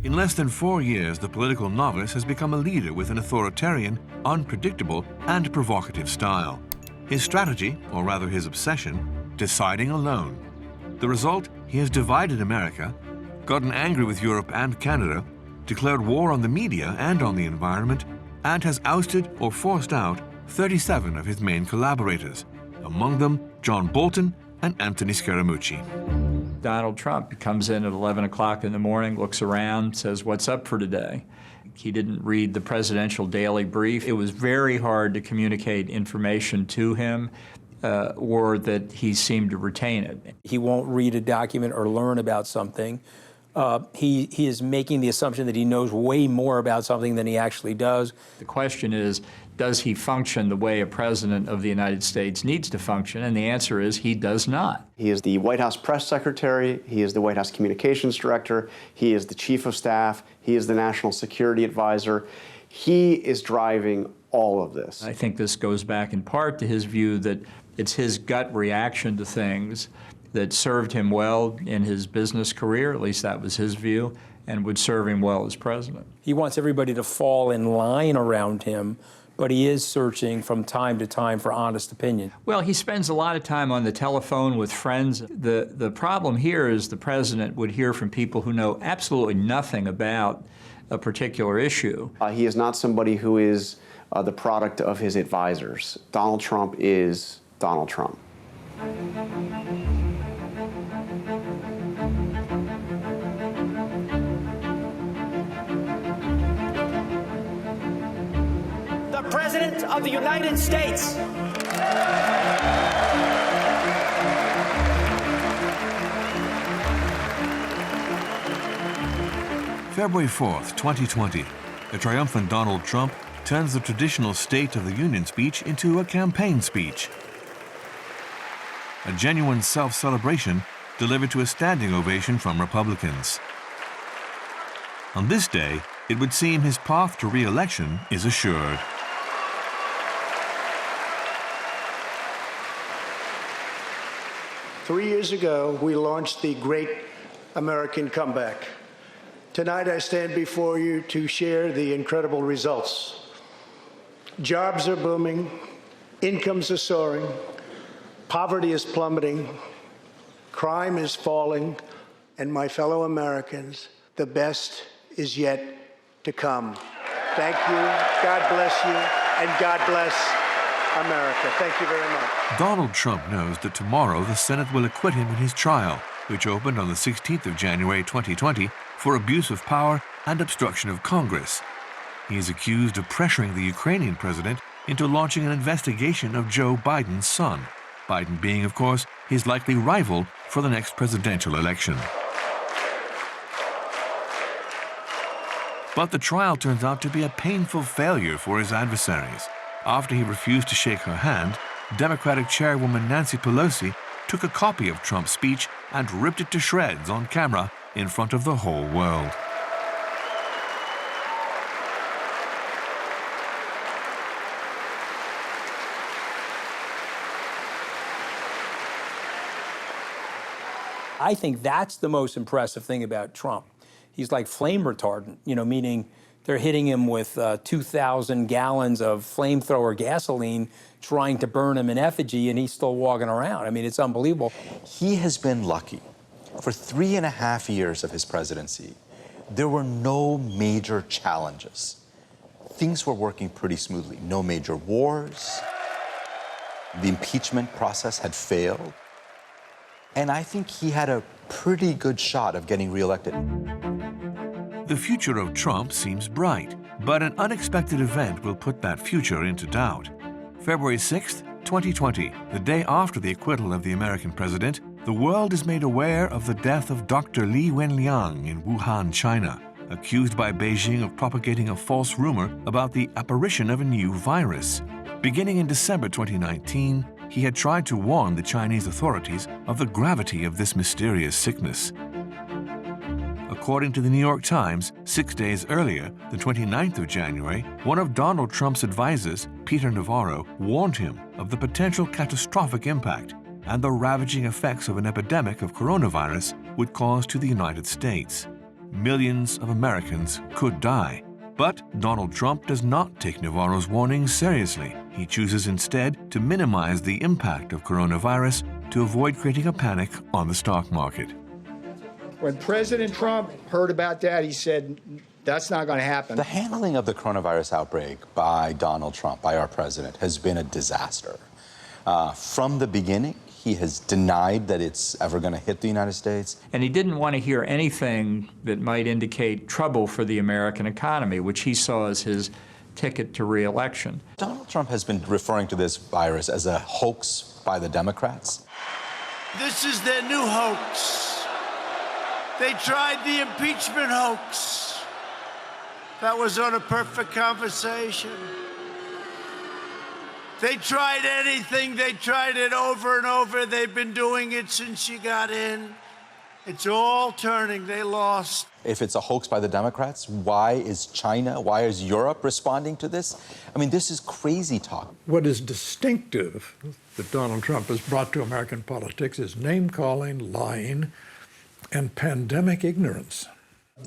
In less than 4 years, the political novice has become a leader with an authoritarian, unpredictable, and provocative style. His strategy, or rather his obsession, deciding alone. The result, he has divided America, gotten angry with Europe and Canada, declared war on the media and on the environment, and has ousted or forced out 37 of his main collaborators, among them John Bolton and Anthony Scaramucci. Donald Trump comes in at 11 o'clock in the morning, looks around, says, "What's up for today?" He didn't read the presidential daily brief. It was very hard to communicate information to him, or that he seemed to retain it. He won't read a document or learn about something. He is making the assumption that he knows way more about something than he actually does. The question is, does he function the way a president of the United States needs to function? And the answer is he does not. He is the White House press secretary. He is the White House communications director. He is the chief of staff. He is the national security advisor. He is driving all of this. I think this goes back in part to his view that it's his gut reaction to things that served him well in his business career, at least that was his view, and would serve him well as president. He wants everybody to fall in line around him, but he is searching from time to time for honest opinion. Well, he spends a lot of time on the telephone with friends. The problem here is the president would hear from people who know absolutely nothing about a particular issue. He is not somebody who is the product of his advisors. Donald Trump is Donald Trump. President of the United States. February 4th, 2020, a triumphant Donald Trump turns the traditional State of the Union speech into a campaign speech. A genuine self-celebration delivered to a standing ovation from Republicans. On this day, it would seem his path to re-election is assured. Three years ago, we launched the Great American Comeback. Tonight, I stand before you to share the incredible results. Jobs are booming, incomes are soaring, poverty is plummeting, crime is falling, and my fellow Americans, the best is yet to come. Thank you, God bless you, and God bless America. Thank you very much. Donald Trump knows that tomorrow the Senate will acquit him in his trial, which opened on the 16th of January 2020 for abuse of power and obstruction of Congress. He is accused of pressuring the Ukrainian president into launching an investigation of Joe Biden's son, Biden being, of course, his likely rival for the next presidential election. But the trial turns out to be a painful failure for his adversaries. After he refused to shake her hand, Democratic Chairwoman Nancy Pelosi took a copy of Trump's speech and ripped it to shreds on camera in front of the whole world. I think that's the most impressive thing about Trump. He's like flame retardant, meaning they're hitting him with 2,000 gallons of flamethrower gasoline trying to burn him in effigy, and he's still walking around. I mean, it's unbelievable. He has been lucky. For 3.5 years of his presidency, there were no major challenges. Things were working pretty smoothly. No major wars. The impeachment process had failed. And I think he had a pretty good shot of getting reelected. The future of Trump seems bright, but an unexpected event will put that future into doubt. February 6th, 2020, the day after the acquittal of the American president, the world is made aware of the death of Dr. Li Wenliang in Wuhan, China, accused by Beijing of propagating a false rumor about the apparition of a new virus. Beginning in December 2019, he had tried to warn the Chinese authorities of the gravity of this mysterious sickness. According to the New York Times, 6 days earlier, the 29th of January, one of Donald Trump's advisors, Peter Navarro, warned him of the potential catastrophic impact and the ravaging effects of an epidemic of coronavirus would cause to the United States. millions of Americans could die. But Donald Trump does not take Navarro's warnings seriously. He chooses instead to minimize the impact of coronavirus to avoid creating a panic on the stock market. When President Trump heard about that, he said, that's not going to happen. The handling of the coronavirus outbreak by Donald Trump, by our president, has been a disaster. From the beginning, he has denied that it's ever going to hit the United States. And he didn't want to hear anything that might indicate trouble for the American economy, which he saw as his ticket to re-election. Donald Trump has been referring to this virus as a hoax by the Democrats. This is their new hoax. They tried the impeachment hoax. That was on a perfect conversation. They tried anything. They tried it over and over. They've been doing it since she got in. It's all turning. They lost. If it's a hoax by the Democrats, why is China, why is Europe responding to this? I mean, this is crazy talk. What is distinctive that Donald Trump has brought to American politics is name-calling, lying, and pandemic ignorance.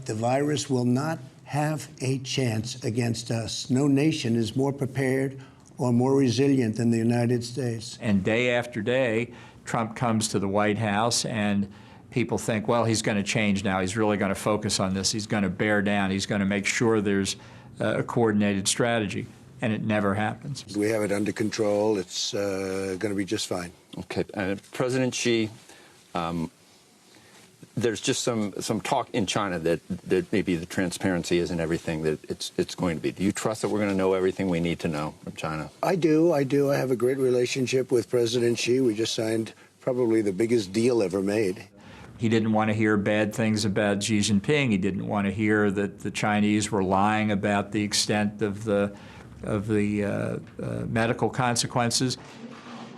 The virus will not have a chance against us. No nation is more prepared or more resilient than the United States. And day after day, Trump comes to the White House and people think, well, he's going to change now. He's really going to focus on this. He's going to bear down. He's going to make sure there's a coordinated strategy. And it never happens. We have it under control. It's going to be just fine. Okay. President Xi, there's just some talk in China that maybe the transparency isn't everything that it's going to be. Do you trust that we're going to know everything we need to know from China? I do. I have a great relationship with President Xi. We just signed probably the biggest deal ever made. He didn't want to hear bad things about Xi Jinping. He didn't want to hear that the Chinese were lying about the extent of the medical consequences.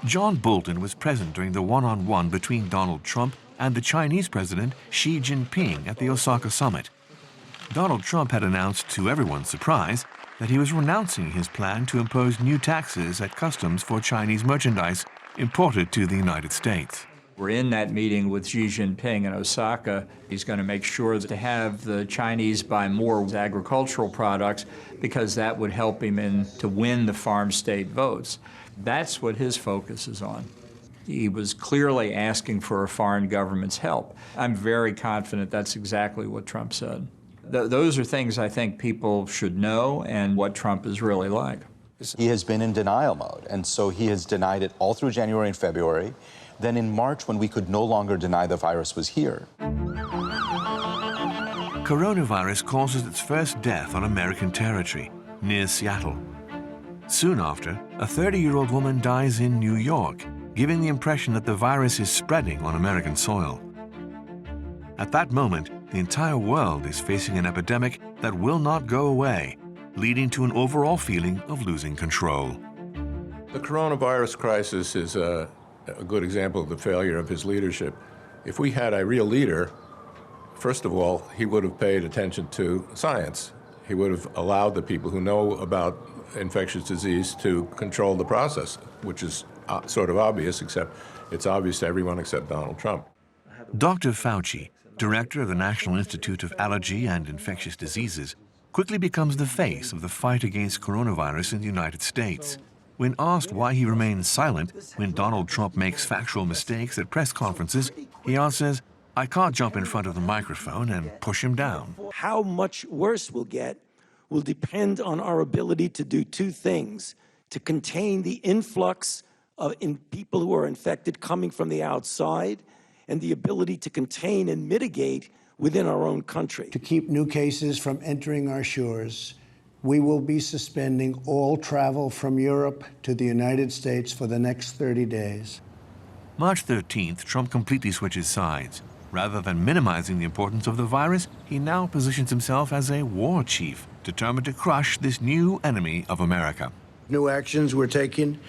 John Bolton was present during the one-on-one between Donald Trump and the Chinese President Xi Jinping at the Osaka summit. Donald Trump had announced, to everyone's surprise, that he was renouncing his plan to impose new taxes at customs for Chinese merchandise imported to the United States. We're in that meeting with Xi Jinping in Osaka. He's going to make sure to have the Chinese buy more agricultural products because that would help him to win the farm state votes. That's what his focus is on. He was clearly asking for a foreign government's help. I'm very confident that's exactly what Trump said. Those are things I think people should know and what Trump is really like. He has been in denial mode, and so he has denied it all through January and February. Then in March, when we could no longer deny the virus was here. Coronavirus causes its first death on American territory, near Seattle. Soon after, a 30-year-old woman dies in New York, giving the impression that the virus is spreading on American soil. At that moment, the entire world is facing an epidemic that will not go away, leading to an overall feeling of losing control. The coronavirus crisis is a good example of the failure of his leadership. If we had a real leader, first of all, he would have paid attention to science. He would have allowed the people who know about infectious disease to control the process, which is sort of obvious, except it's obvious to everyone except Donald Trump. Dr. Fauci, director of the National Institute of Allergy and Infectious Diseases, quickly becomes the face of the fight against coronavirus in the United States. When asked why he remains silent when Donald Trump makes factual mistakes at press conferences, he answers, "I can't jump in front of the microphone and push him down." How much worse we'll get will depend on our ability to do two things: to contain the influx of people who are infected coming from the outside, and the ability to contain and mitigate within our own country. To keep new cases from entering our shores, we will be suspending all travel from Europe to the United States for the next 30 days. March 13th, Trump completely switches sides. Rather than minimizing the importance of the virus, he now positions himself as a war chief, determined to crush this new enemy of America. New actions were taken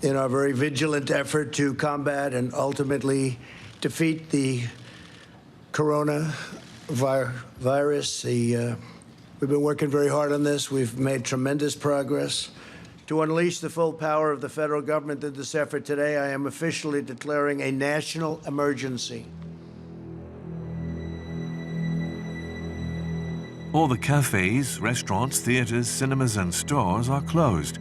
in our very vigilant effort to combat and ultimately defeat the coronavirus. We've been working very hard on this. We've made tremendous progress. To unleash the full power of the federal government in this effort today, I am officially declaring a national emergency. All the cafes, restaurants, theaters, cinemas, and stores are closed.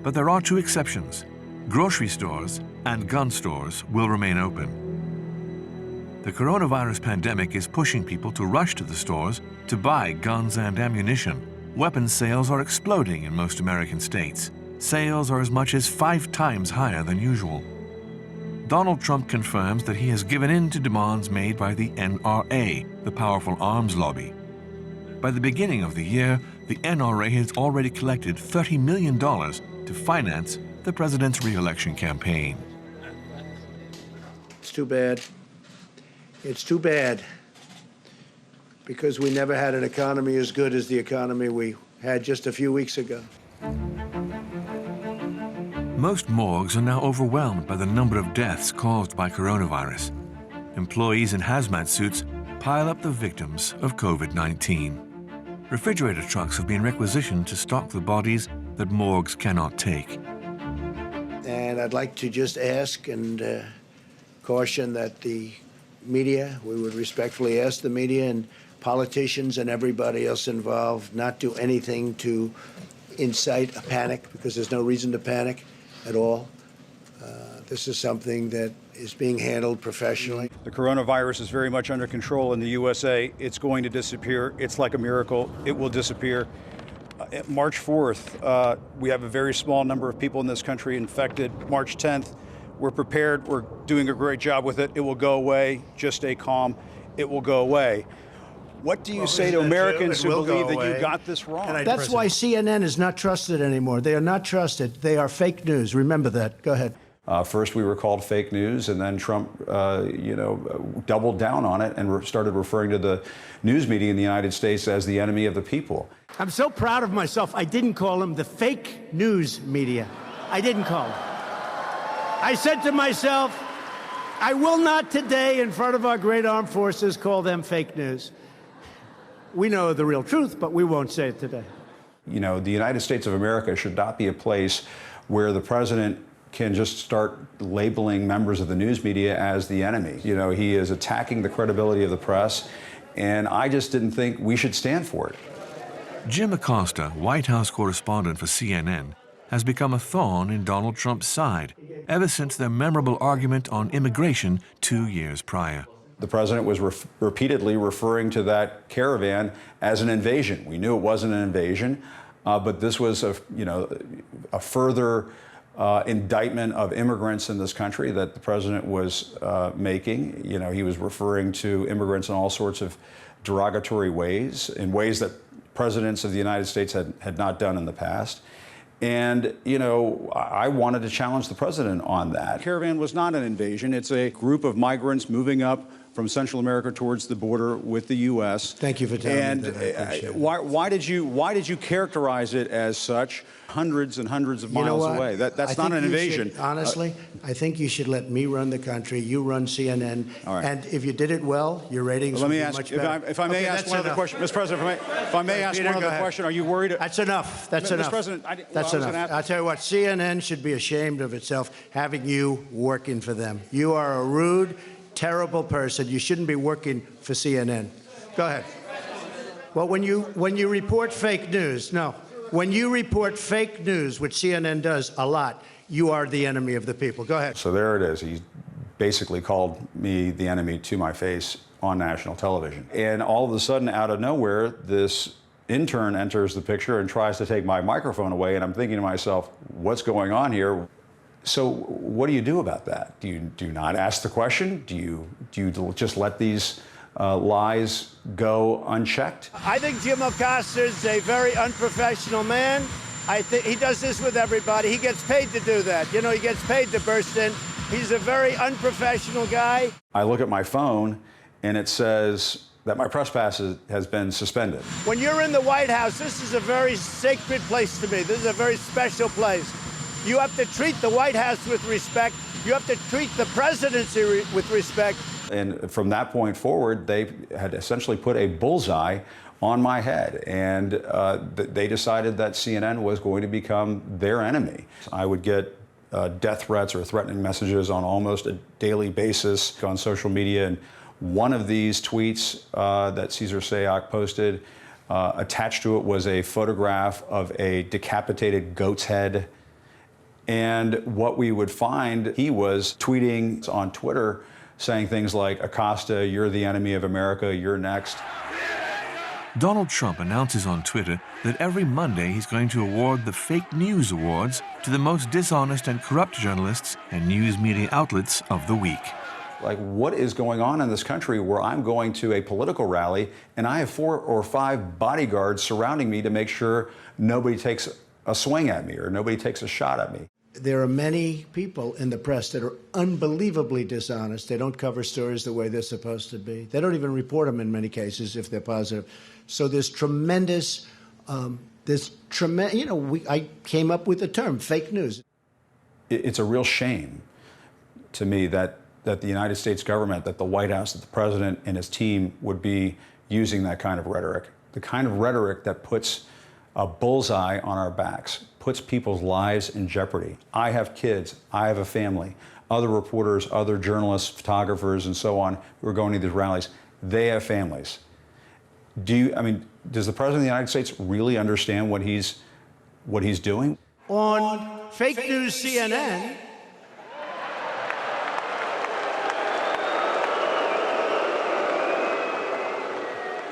But there are two exceptions. Grocery stores and gun stores will remain open. The coronavirus pandemic is pushing people to rush to the stores to buy guns and ammunition. Weapons sales are exploding in most American states. Sales are as much as 5 times higher than usual. Donald Trump confirms that he has given in to demands made by the NRA, the powerful arms lobby. By the beginning of the year, the NRA has already collected $30 million to finance the president's re-election campaign. It's too bad. It's too bad because we never had an economy as good as the economy we had just a few weeks ago. Most morgues are now overwhelmed by the number of deaths caused by coronavirus. Employees in hazmat suits pile up the victims of COVID-19. Refrigerator trucks have been requisitioned to stock the bodies that morgues cannot take. And I'd like to just ask and caution that the media, we would respectfully ask the media and politicians and everybody else involved not do anything to incite a panic, because there's no reason to panic at all. This is something that is being handled professionally. The coronavirus is very much under control in the USA. It's going to disappear. It's like a miracle. It will disappear. March 4th, we have a very small number of people in this country infected. March 10th, we're prepared. We're doing a great job with it. It will go away. Just stay calm. It will go away. What do you say to Americans who believe that you got this wrong? That's why CNN is not trusted anymore. They are not trusted. They are fake news. Remember that. Go ahead. First, we were called fake news, and then Trump, doubled down on it and started referring to the news media in the United States as the enemy of the people. I'm so proud of myself. I didn't call them the fake news media. I didn't call them. I said to myself, I will not today, in front of our great armed forces, call them fake news. We know the real truth, but we won't say it today. You know, the United States of America should not be a place where the president can just start labeling members of the news media as the enemy. You know, he is attacking the credibility of the press, and I just didn't think we should stand for it. Jim Acosta, White House correspondent for CNN, has become a thorn in Donald Trump's side ever since their memorable argument on immigration 2 years prior. The president was repeatedly referring to that caravan as an invasion. We knew it wasn't an invasion, but this was a further indictment of immigrants in this country that the president was making. You know, he was referring to immigrants in all sorts of derogatory ways, in ways that presidents of the United States had not done in the past. And, you know, I wanted to challenge the president on that. The caravan was not an invasion. It's a group of migrants moving up from Central America towards the border with the U.S. Thank you for telling me that. I appreciate it. Why did you characterize it as such? Hundreds and hundreds of miles away. That's not an invasion. Honestly, I think you should let me run the country. You run CNN. All right. And if you did it well, your ratings would be much better. If I may ask one other question, Mr. President, if I may ask one other question, are you worried? That's enough. That's enough. Mr. President, that's enough. I'll tell you what, CNN should be ashamed of itself having you working for them. You are a rude, terrible person. You shouldn't be working for CNN. Go ahead. Well, when you report fake news, when you report fake news, which CNN does a lot, you are the enemy of the people. Go ahead. So there it is. He basically called me the enemy to my face on national television. And all of a sudden, out of nowhere, this intern enters the picture and tries to take my microphone away. And I'm thinking to myself, what's going on here? So what do you do about that? Do you not ask the question? Do you just let these lies go unchecked? I think Jim Acosta is a very unprofessional man. I think he does this with everybody. He gets paid to do that. You know, he gets paid to burst in. He's a very unprofessional guy. I look at my phone and it says that my press pass has been suspended. When you're in the White House, this is a very sacred place to me. This is a very special place. You have to treat the White House with respect. You have to treat the presidency with respect. And from that point forward, they had essentially put a bullseye on my head. And they decided that CNN was going to become their enemy. I would get death threats or threatening messages on almost a daily basis on social media. And one of these tweets that Cesar Sayoc posted Attached to it was a photograph of a decapitated goat's head. And what we would find, he was tweeting on Twitter saying things like, Acosta, you're the enemy of America, you're next. Donald Trump announces on Twitter that every Monday he's going to award the Fake News Awards to the most dishonest and corrupt journalists and news media outlets of the week. Like, what is going on in this country where I'm going to a political rally and I have 4 or 5 bodyguards surrounding me to make sure nobody takes a swing at me or nobody takes a shot at me? There are many people in the press that are unbelievably dishonest. They don't cover stories the way they're supposed to be. They don't even report them in many cases if they're positive. So there's tremendous, I came up with the term, fake news. It's a real shame to me that the United States government, that the White House, that the president and his team would be using that kind of rhetoric. The kind of rhetoric that puts a bullseye on our backs, puts people's lives in jeopardy. I have kids, I have a family. Other reporters, other journalists, photographers, and so on who are going to these rallies, they have families. Does the President of the United States really understand what he's doing? On fake news CNN,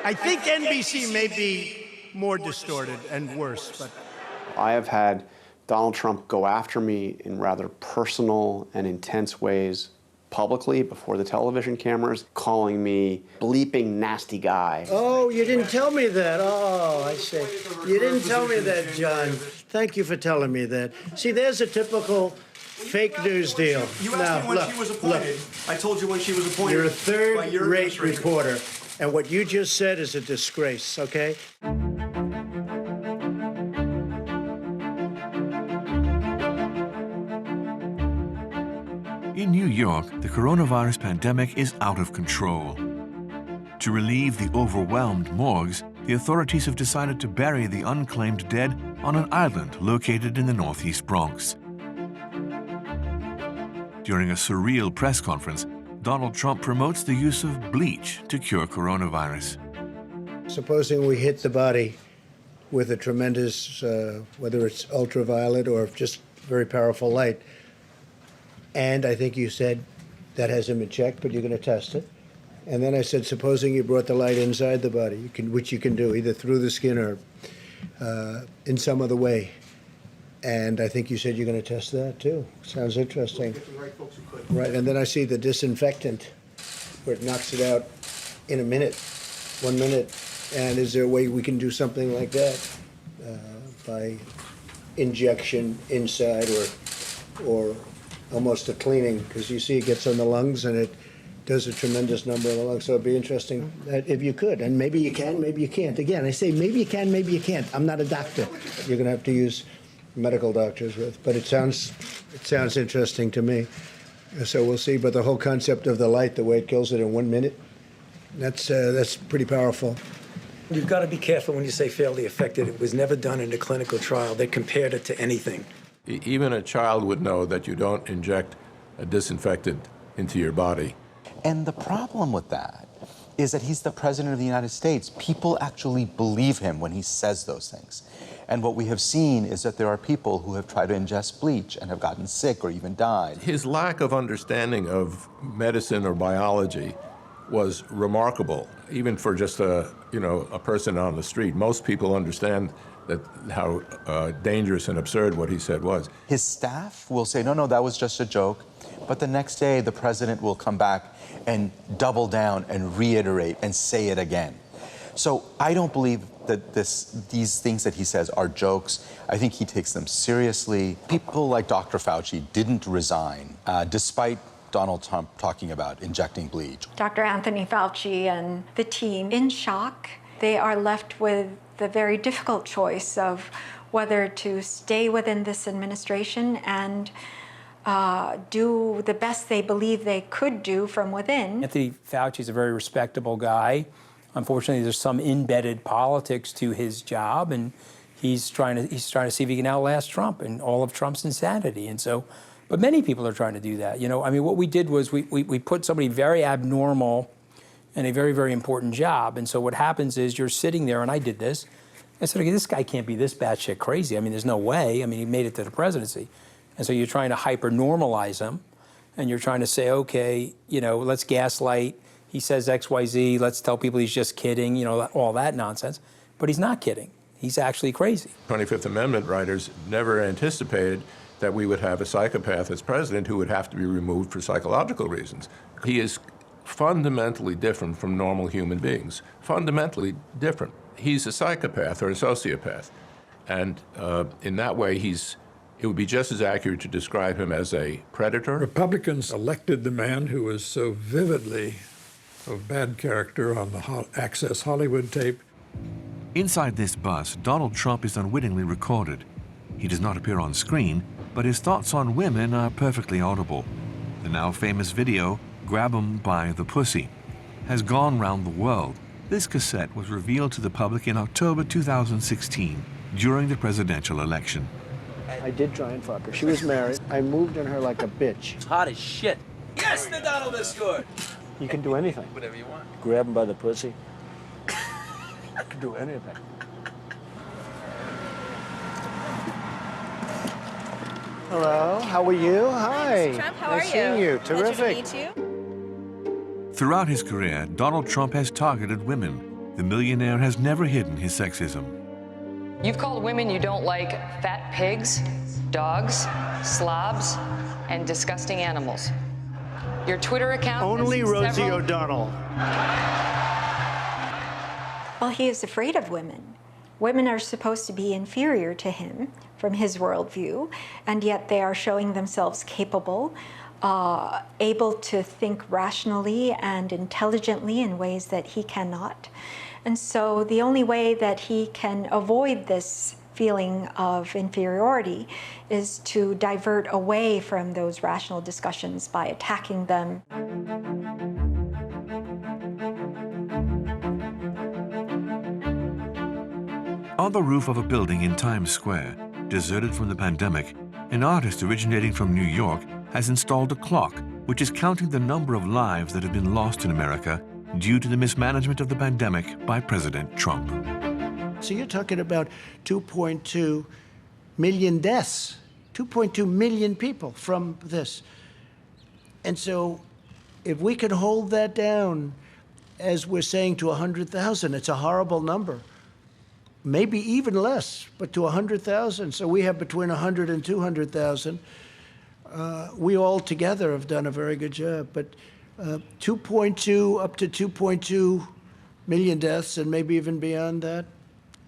I think NBC may be more distorted and worse, but I have had Donald Trump go after me in rather personal and intense ways publicly before the television cameras, calling me bleeping nasty guy. Oh, you didn't tell me that. Oh, I see. You didn't tell me that, John. Thank you for telling me that. See, there's a typical fake news deal. You asked me when she was appointed. I told you when she was appointed. You're a third-rate reporter, and what you just said is a disgrace, okay? In New York, the coronavirus pandemic is out of control. To relieve the overwhelmed morgues, the authorities have decided to bury the unclaimed dead on an island located in the Northeast Bronx. During a Surreal press conference, Donald Trump promotes the use of bleach to cure coronavirus. Supposing we hit the body with a tremendous, whether it's ultraviolet or just very powerful light, and I think you said that hasn't been checked, but you're going to test it. And then I said, supposing you brought the light inside the body, which you can do, either through the skin or in some other way. And I think you said you're going to test that, too. Sounds interesting. Right, and then I see the disinfectant, where it knocks it out in a minute, 1 minute. And is there a way we can do something like that by injection inside or almost a cleaning? Because you see it gets on the lungs and it does a tremendous number on the lungs. So it'd be interesting if you could. And maybe you can, maybe you can't. Again, I say maybe you can, maybe you can't. I'm not a doctor. You're going to have to use medical doctors with. But it sounds interesting to me. So we'll see. But the whole concept of the light, the way it kills it in 1 minute, that's pretty powerful. You've got to be careful when you say fairly affected. It was never done in a clinical trial. They compared it to anything. Even a child would know that you don't inject a disinfectant into your body. And the problem with that is that he's the president of the United States. People actually believe him when he says those things. And what we have seen is that there are people who have tried to ingest bleach and have gotten sick or even died. His lack of understanding of medicine or biology was remarkable, even for just a person on the street. Most people understand how dangerous and absurd what he said was. His staff will say, no, that was just a joke. But the next day, the president will come back and double down and reiterate and say it again. So I don't believe that these things that he says are jokes. I think he takes them seriously. People like Dr. Fauci didn't resign, despite Donald Trump talking about injecting bleach. Dr. Anthony Fauci and the team in shock. They are left with the very difficult choice of whether to stay within this administration and do the best they believe they could do from within. Anthony Fauci is a very respectable guy. Unfortunately, there's some embedded politics to his job, and he's trying to see if he can outlast Trump and all of Trump's insanity. And so, but many people are trying to do that. What we did was we put somebody very abnormal and a very, very important job. And so what happens is you're sitting there, and I did this. I said, okay, this guy can't be this batshit crazy. I mean, there's no way. I mean, he made it to the presidency. And so you're trying to hyper-normalize him, and you're trying to say, okay, you know, let's gaslight. He says X, Y, Z. Let's tell people he's just kidding, you know, all that nonsense. But he's not kidding. He's actually crazy. 25th Amendment writers never anticipated that we would have a psychopath as president who would have to be removed for psychological reasons. He is fundamentally different from normal human beings, fundamentally different. He's a psychopath or a sociopath. And in that way, it would be just as accurate to describe him as a predator. Republicans elected the man who was so vividly of bad character on the Access Hollywood tape. Inside this bus, Donald Trump is unwittingly recorded. He does not appear on screen, but his thoughts on women are perfectly audible. The now famous video, Grab 'Em by the Pussy, has gone round the world. This cassette was revealed to the public in October 2016, during the presidential election. I did try and fuck her. She was married. I moved on her like a bitch. It's hot as shit. Yes, the Donald has scored. You can do anything. Whatever you want. Grab him by the pussy. I can do anything. Hello, how are you? Hi. Mr. Trump, how nice are you? seeing you. Pleasure Terrific. to meet you. Throughout his career, Donald Trump has targeted women. The millionaire has never hidden his sexism. You've called women you don't like fat pigs, dogs, slobs, and disgusting animals. Your Twitter account Only has Rosie several... O'Donnell. Well, he is afraid of women. Women are supposed to be inferior to him from his worldview, and yet they are showing themselves capable, able to think rationally and intelligently in ways that he cannot. And so the only way that he can avoid this feeling of inferiority is to divert away from those rational discussions by attacking them. On the roof of a building in Times Square, deserted from the pandemic, an artist originating from New York has installed a clock which is counting the number of lives that have been lost in America due to the mismanagement of the pandemic by President Trump. So you're talking about 2.2 million deaths, 2.2 million people from this. And so if we could hold that down, as we're saying, to 100,000, it's a horrible number. Maybe even less, but to 100,000. So we have between 100 and 200,000. We all together have done a very good job, but 2.2 up to 2.2 million deaths, and maybe even beyond that.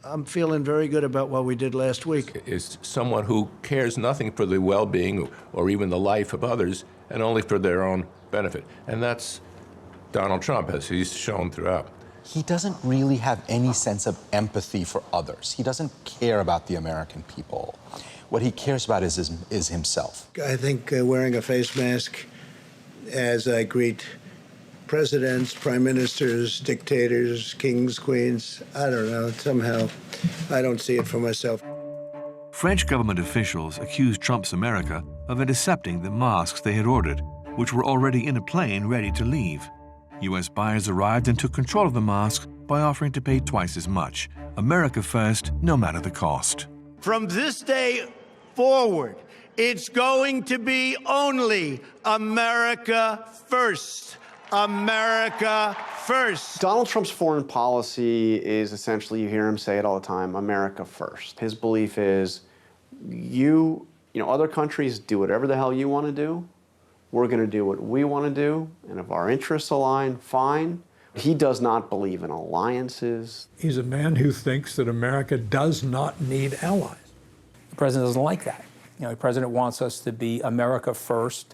I'm feeling very good about what we did last week. Is someone who cares nothing for the well-being or even the life of others, and only for their own benefit. And that's Donald Trump, as he's shown throughout. He doesn't really have any sense of empathy for others. He doesn't care about the American people. What he cares about is himself. I think wearing a face mask as I greet presidents, prime ministers, dictators, kings, queens, I don't know, somehow I don't see it for myself. French government officials accused Trump's America of intercepting the masks they had ordered, which were already in a plane ready to leave. U.S. buyers arrived and took control of the masks by offering to pay twice as much. America first, no matter the cost. From this day forward, it's going to be only America first. America first. Donald Trump's foreign policy is essentially, you hear him say it all the time, America first. His belief is, you know, other countries do whatever the hell you want to do. We're going to do what we want to do, and if our interests align, fine. He does not believe in alliances. He's a man who thinks that America does not need allies. The president doesn't like that. You know, the president wants us to be America first,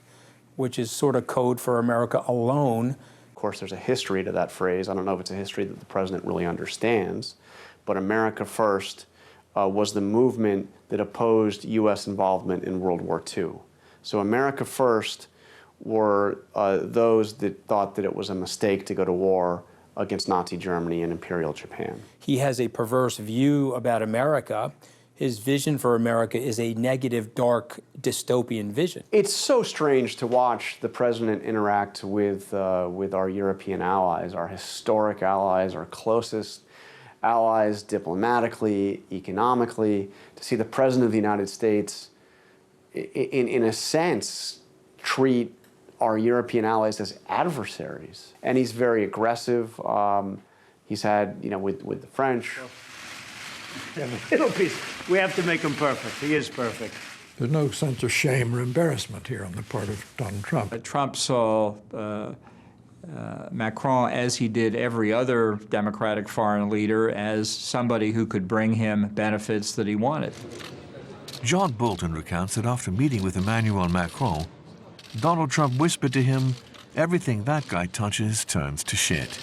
which is sort of code for America alone. Of course, there's a history to that phrase. I don't know if it's a history that the president really understands, but America first was the movement that opposed U.S. involvement in World War II. So America first were those that thought that it was a mistake to go to war against Nazi Germany and Imperial Japan. He has a perverse view about America. his vision for America is a negative, dark, dystopian vision. It's so strange to watch the president interact with our European allies, our historic allies, our closest allies diplomatically, economically, to see the president of the United States, in a sense, treat our European allies as adversaries. And he's very aggressive. He's had, with the French. Yeah, it'll be, we have to make him perfect. He is perfect. There's no sense of shame or embarrassment here on the part of Donald Trump. Trump saw Macron, as he did every other Democratic foreign leader, as somebody who could bring him benefits that he wanted. John Bolton recounts that after meeting with Emmanuel Macron, Donald Trump whispered to him, "Everything that guy touches turns to shit."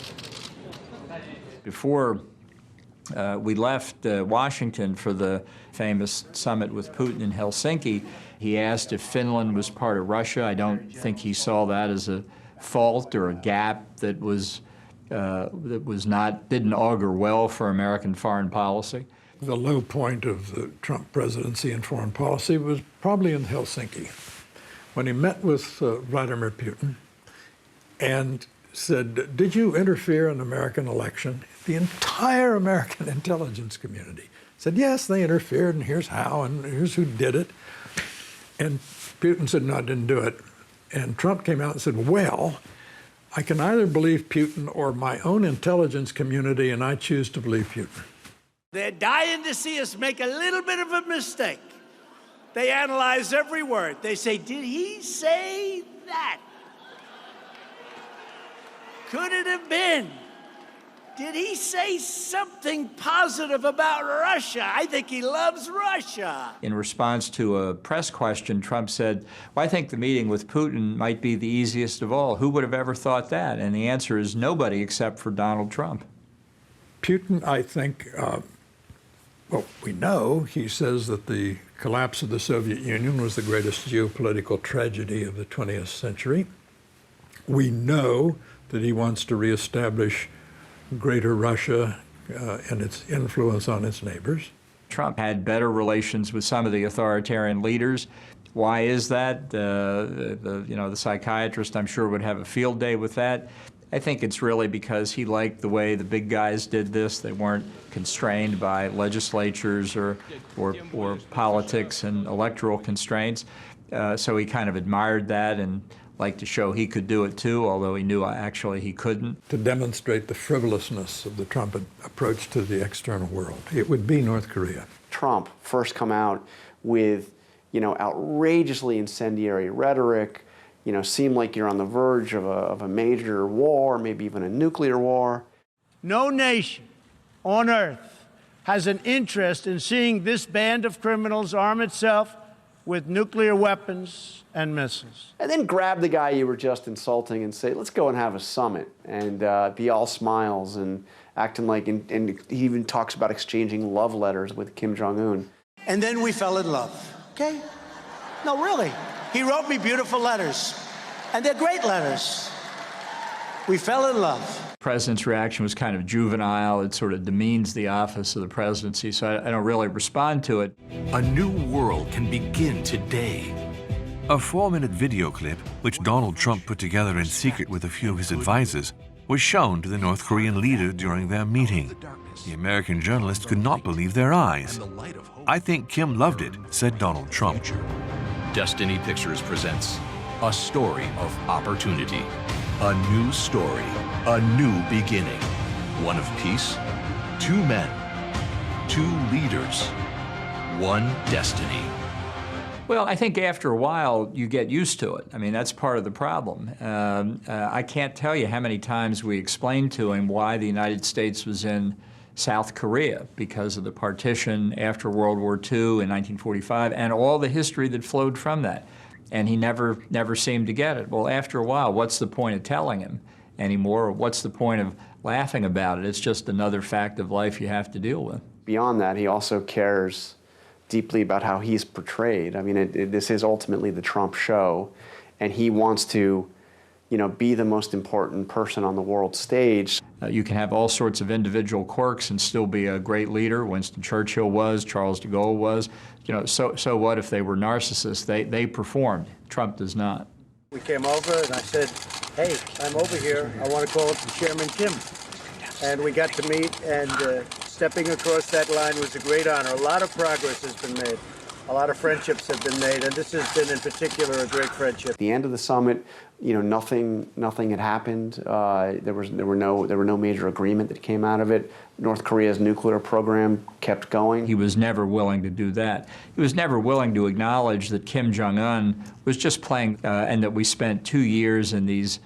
Before we left Washington for the famous summit with Putin in Helsinki, he asked if Finland was part of Russia. I don't think he saw that as a fault or a gap that didn't augur well for American foreign policy. The low point of the Trump presidency and foreign policy was probably in Helsinki, when he met with Vladimir Putin and said, "Did you interfere in the American election?" The entire American intelligence community said, "Yes, they interfered, and here's how, and here's who did it." And Putin said, "No, I didn't do it." And Trump came out and said, "Well, I can either believe Putin or my own intelligence community, and I choose to believe Putin." They're dying to see us make a little bit of a mistake. They analyze every word. They say, did he say that? Could it have been? Did he say something positive about Russia? I think he loves Russia. In response to a press question, Trump said, "Well, I think the meeting with Putin might be the easiest of all. Who would have ever thought that?" And the answer is nobody except for Donald Trump. Putin, I think, well, we know he says that the collapse of the Soviet Union was the greatest geopolitical tragedy of the 20th century. We know that he wants to reestablish Greater Russia and its influence on its neighbors. Trump had better relations with some of the authoritarian leaders. Why is that? The psychiatrist, I'm sure, would have a field day with that. I think it's really because he liked the way the big guys did this. They weren't constrained by legislatures or politics and electoral constraints. So he kind of admired that and liked to show he could do it too, although he knew actually he couldn't. To demonstrate the frivolousness of the Trump approach to the external world, it would be North Korea. Trump first come out with, outrageously incendiary rhetoric, seem like you're on the verge of a major war, maybe even a nuclear war. No nation on earth has an interest in seeing this band of criminals arm itself with nuclear weapons and missiles. And then grab the guy you were just insulting and say, let's go and have a summit, and be all smiles and acting like, and he even talks about exchanging love letters with Kim Jong-un. And then we fell in love, okay? No, really. He wrote me beautiful letters, and they're great letters. We fell in love. The president's reaction was kind of juvenile. It sort of demeans the office of the presidency, so I don't really respond to it. A new world can begin today. A 4-minute video clip, which Donald Trump put together in secret with a few of his advisors, was shown to the North Korean leader during their meeting. The American journalists could not believe their eyes. "I think Kim loved it," said Donald Trump. Destiny Pictures presents a story of opportunity. A new story, a new beginning. One of peace, 2 men, 2 leaders, 1 destiny. Well, I think after a while you get used to it. I mean, that's part of the problem. I can't tell you how many times we explained to him why the United States was in South Korea because of the partition after World War II in 1945 and all the history that flowed from that. And he never seemed to get it. Well, after a while, what's the point of telling him anymore? Or what's the point of laughing about it? It's just another fact of life you have to deal with. Beyond that, he also cares deeply about how he's portrayed. I mean, this is ultimately the Trump show, and he wants to be the most important person on the world stage. You can have all sorts of individual quirks and still be a great leader. Winston Churchill was, Charles de Gaulle was. So what if they were narcissists? They performed. Trump does not. We came over and I said, hey, I'm over here. I want to call it Chairman Kim. And we got to meet, and stepping across that line was a great honor. A lot of progress has been made. A lot of friendships have been made, and this has been in particular a great friendship. At the end of the summit, nothing had happened. There were no major agreement that came out of it. North Korea's nuclear program kept going. He was never willing to do that. He was never willing to acknowledge that Kim Jong-un was just playing, and that we spent 2 years in these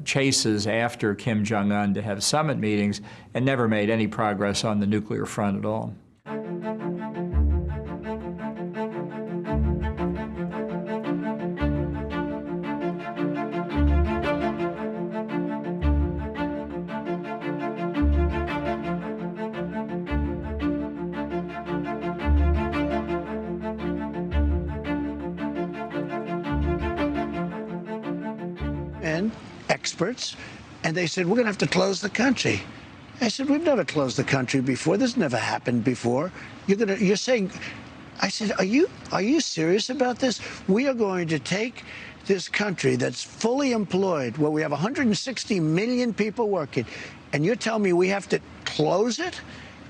chases after Kim Jong-un to have summit meetings and never made any progress on the nuclear front at all. Experts, and they said, we're going to have to close the country. I said, we've never closed the country before. This never happened before. You're saying, I said, are you serious about this? We are going to take this country that's fully employed, where we have 160 million people working, and you're telling me we have to close it?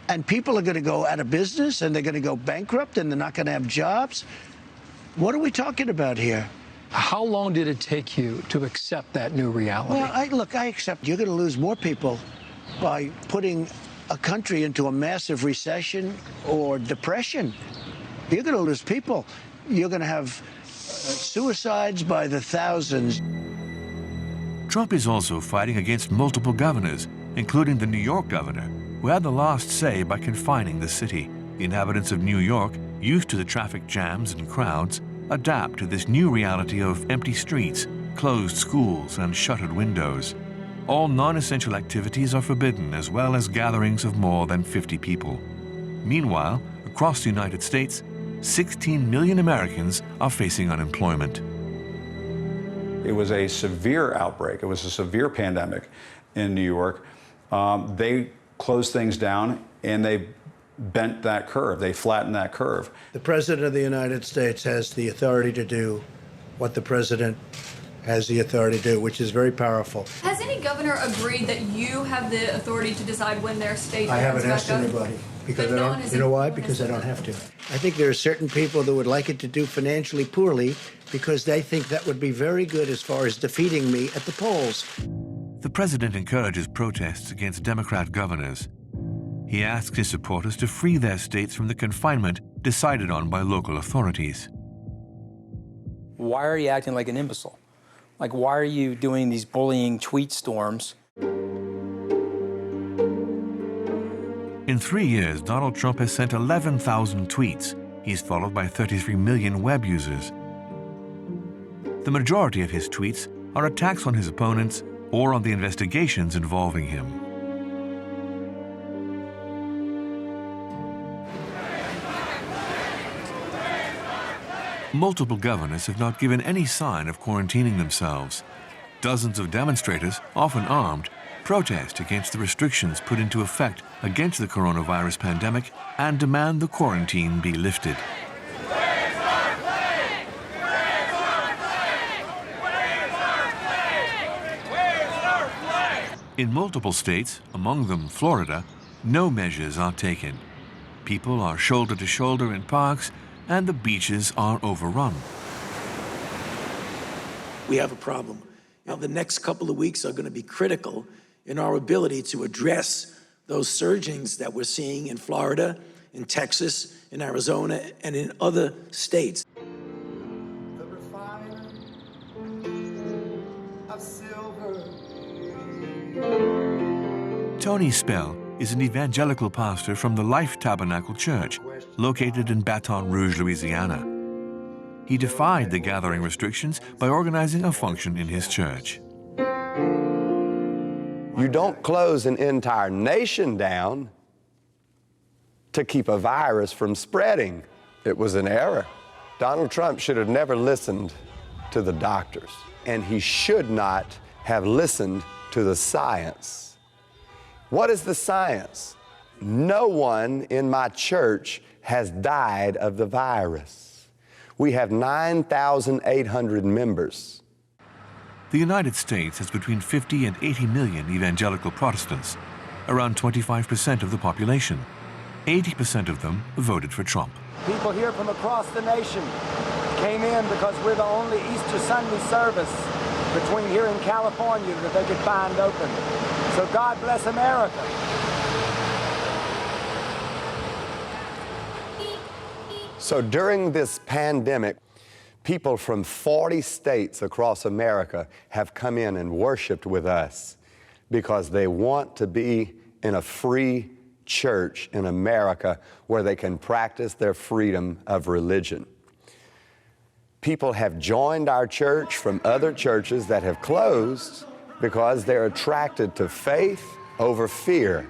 And people are going to go out of business, and they're going to go bankrupt, and they're not going to have jobs? What are we talking about here? How long did it take you to accept that new reality? Well, I accept you're going to lose more people by putting a country into a massive recession or depression. You're going to lose people. You're going to have suicides by the thousands. Trump is also fighting against multiple governors, including the New York governor, who had the last say by confining the city. The inhabitants of New York, used to the traffic jams and crowds, adapt to this new reality of empty streets, closed schools, and shuttered windows. All non-essential activities are forbidden, as well as gatherings of more than 50 people. Meanwhile, across the United States, 16 million Americans are facing unemployment. It was a severe outbreak. It was a severe pandemic in New York. They closed things down, and they bent that curve. They flattened that curve. The President of the United States has the authority to do what the President has the authority to do, which is very powerful. Has any governor agreed that you have the authority to decide when their state I haven't opens asked back up? anybody because But I no one don't. has You know why? agreed. Because I don't have to. I think there are certain people that would like it to do financially poorly because they think that would be very good as far as defeating me at the polls. The president encourages protests against Democrat governors. He asks his supporters to free their states from the confinement decided on by local authorities. Why are you acting like an imbecile? Like, why are you doing these bullying tweet storms? In 3 years, Donald Trump has sent 11,000 tweets. He's followed by 33 million web users. The majority of his tweets are attacks on his opponents or on the investigations involving him. Multiple governors have not given any sign of quarantining themselves. Dozens of demonstrators, often armed, protest against the restrictions put into effect against the coronavirus pandemic and demand the quarantine be lifted. In multiple states, among them Florida, no measures are taken. People are shoulder to shoulder in parks, and the beaches are overrun. We have a problem. Now, the next couple of weeks are going to be critical in our ability to address those surgings that we're seeing in Florida, in Texas, in Arizona, and in other states. Tony Spell is an evangelical pastor from the Life Tabernacle Church, located in Baton Rouge, Louisiana. He defied the gathering restrictions by organizing a function in his church. You don't close an entire nation down to keep a virus from spreading. It was an error. Donald Trump should have never listened to the doctors, and he should not have listened to the science. What is the science? No one in my church has died of the virus. We have 9,800 members. The United States has between 50 and 80 million evangelical Protestants, around 25% of the population. 80% of them voted for Trump. People here from across the nation came in because we're the only Easter Sunday service between here and California that they could find open. So God bless America. So during this pandemic, people from 40 states across America have come in and worshiped with us because they want to be in a free church in America where they can practice their freedom of religion. People have joined our church from other churches that have closed because they're attracted to faith over fear.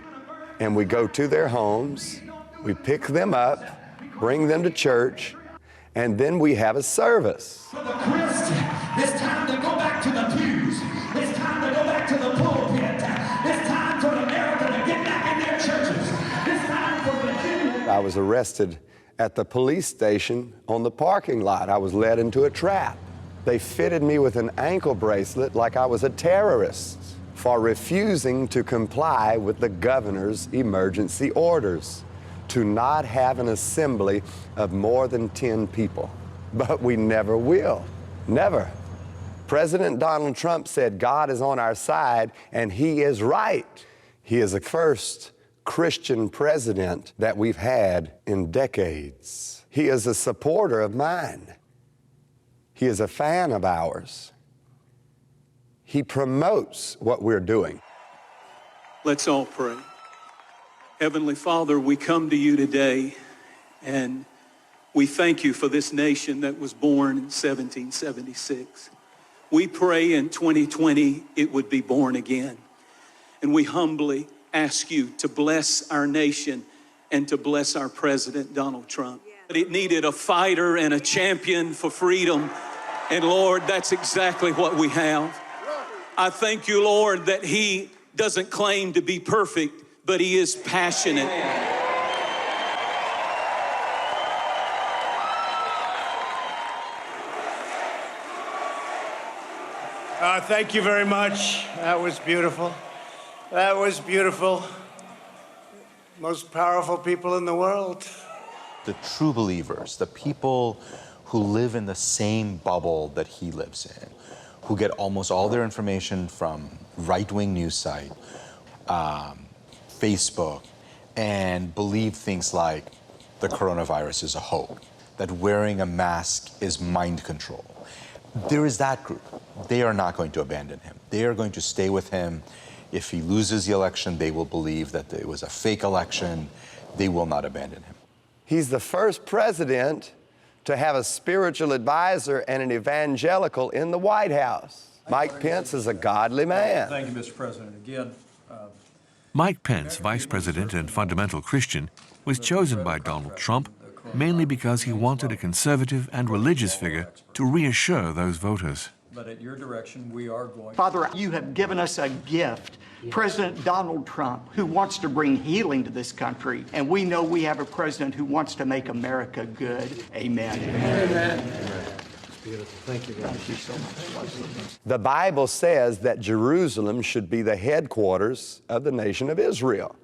And we go to their homes, we pick them up, bring them to church, and then we have a service. For the Christian, it's time to go back to the pews. It's time to go back to the pulpit. It's time for America to get back in their churches. It's time for Virginia. I was arrested at the police station on the parking lot. I was led into a trap. They fitted me with an ankle bracelet like I was a terrorist for refusing to comply with the governor's emergency orders to not have an assembly of more than 10 people. But we never will, never. President Donald Trump said God is on our side, and he is right. He is the first Christian president that we've had in decades. He is a supporter of mine. He is a fan of ours. He promotes what we're doing. Let's all pray. Heavenly Father, we come to you today, and we thank you for this nation that was born in 1776. We pray in 2020 it would be born again. And we humbly ask you to bless our nation and to bless our President, Donald Trump. It needed a fighter and a champion for freedom. And Lord, that's exactly what we have. I thank you, Lord, that he doesn't claim to be perfect, but he is passionate. Thank you very much. That was beautiful. That was beautiful. Most powerful people in the world. The true believers, the people who live in the same bubble that he lives in, who get almost all their information from right-wing news site, Facebook, and believe things like the coronavirus is a hoax, that wearing a mask is mind control. There is that group. They are not going to abandon him. They are going to stay with him. If he loses the election, they will believe that it was a fake election. They will not abandon him. He's the first president to have a spiritual advisor and an evangelical in the White House. Mike Pence is a godly man. Thank you, Mr. President. Again, Mike Pence, vice president and fundamental Christian, was chosen by Donald Trump mainly because he wanted a conservative and religious figure to reassure those voters. but at your direction, we are going. Father, you have given us a gift. President Donald Trump, who wants to bring healing to this country, and we know we have a president who wants to make America good. Amen. Amen. Beautiful. Thank you, guys. Thank you so much. The Bible says that Jerusalem should be the headquarters of the nation of Israel.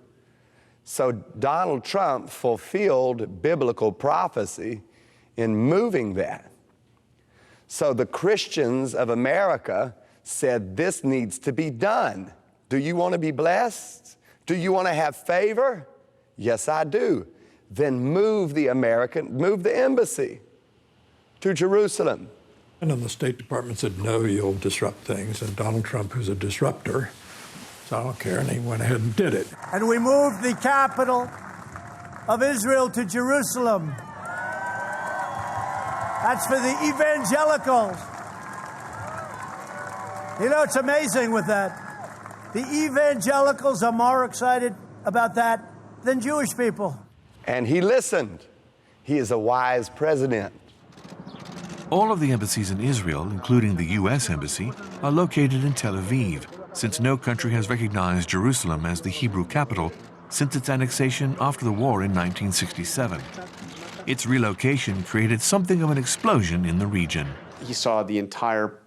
So Donald Trump fulfilled biblical prophecy in moving that. So the Christians of America said this needs to be done. Do you want to be blessed? Do you want to have favor? Yes, I do. Then move the embassy to Jerusalem. And then the State Department said, no, you'll disrupt things. And Donald Trump, who's a disruptor, said, I don't care, and he went ahead and did it. And we moved the capital of Israel to Jerusalem. That's for the evangelicals. You know, it's amazing with that. The evangelicals are more excited about that than Jewish people. And he listened. He is a wise president. All of the embassies in Israel, including the U.S. Embassy, are located in Tel Aviv, since no country has recognized Jerusalem as the Hebrew capital since its annexation after the war in 1967. Its relocation created something of an explosion in the region. He saw the entire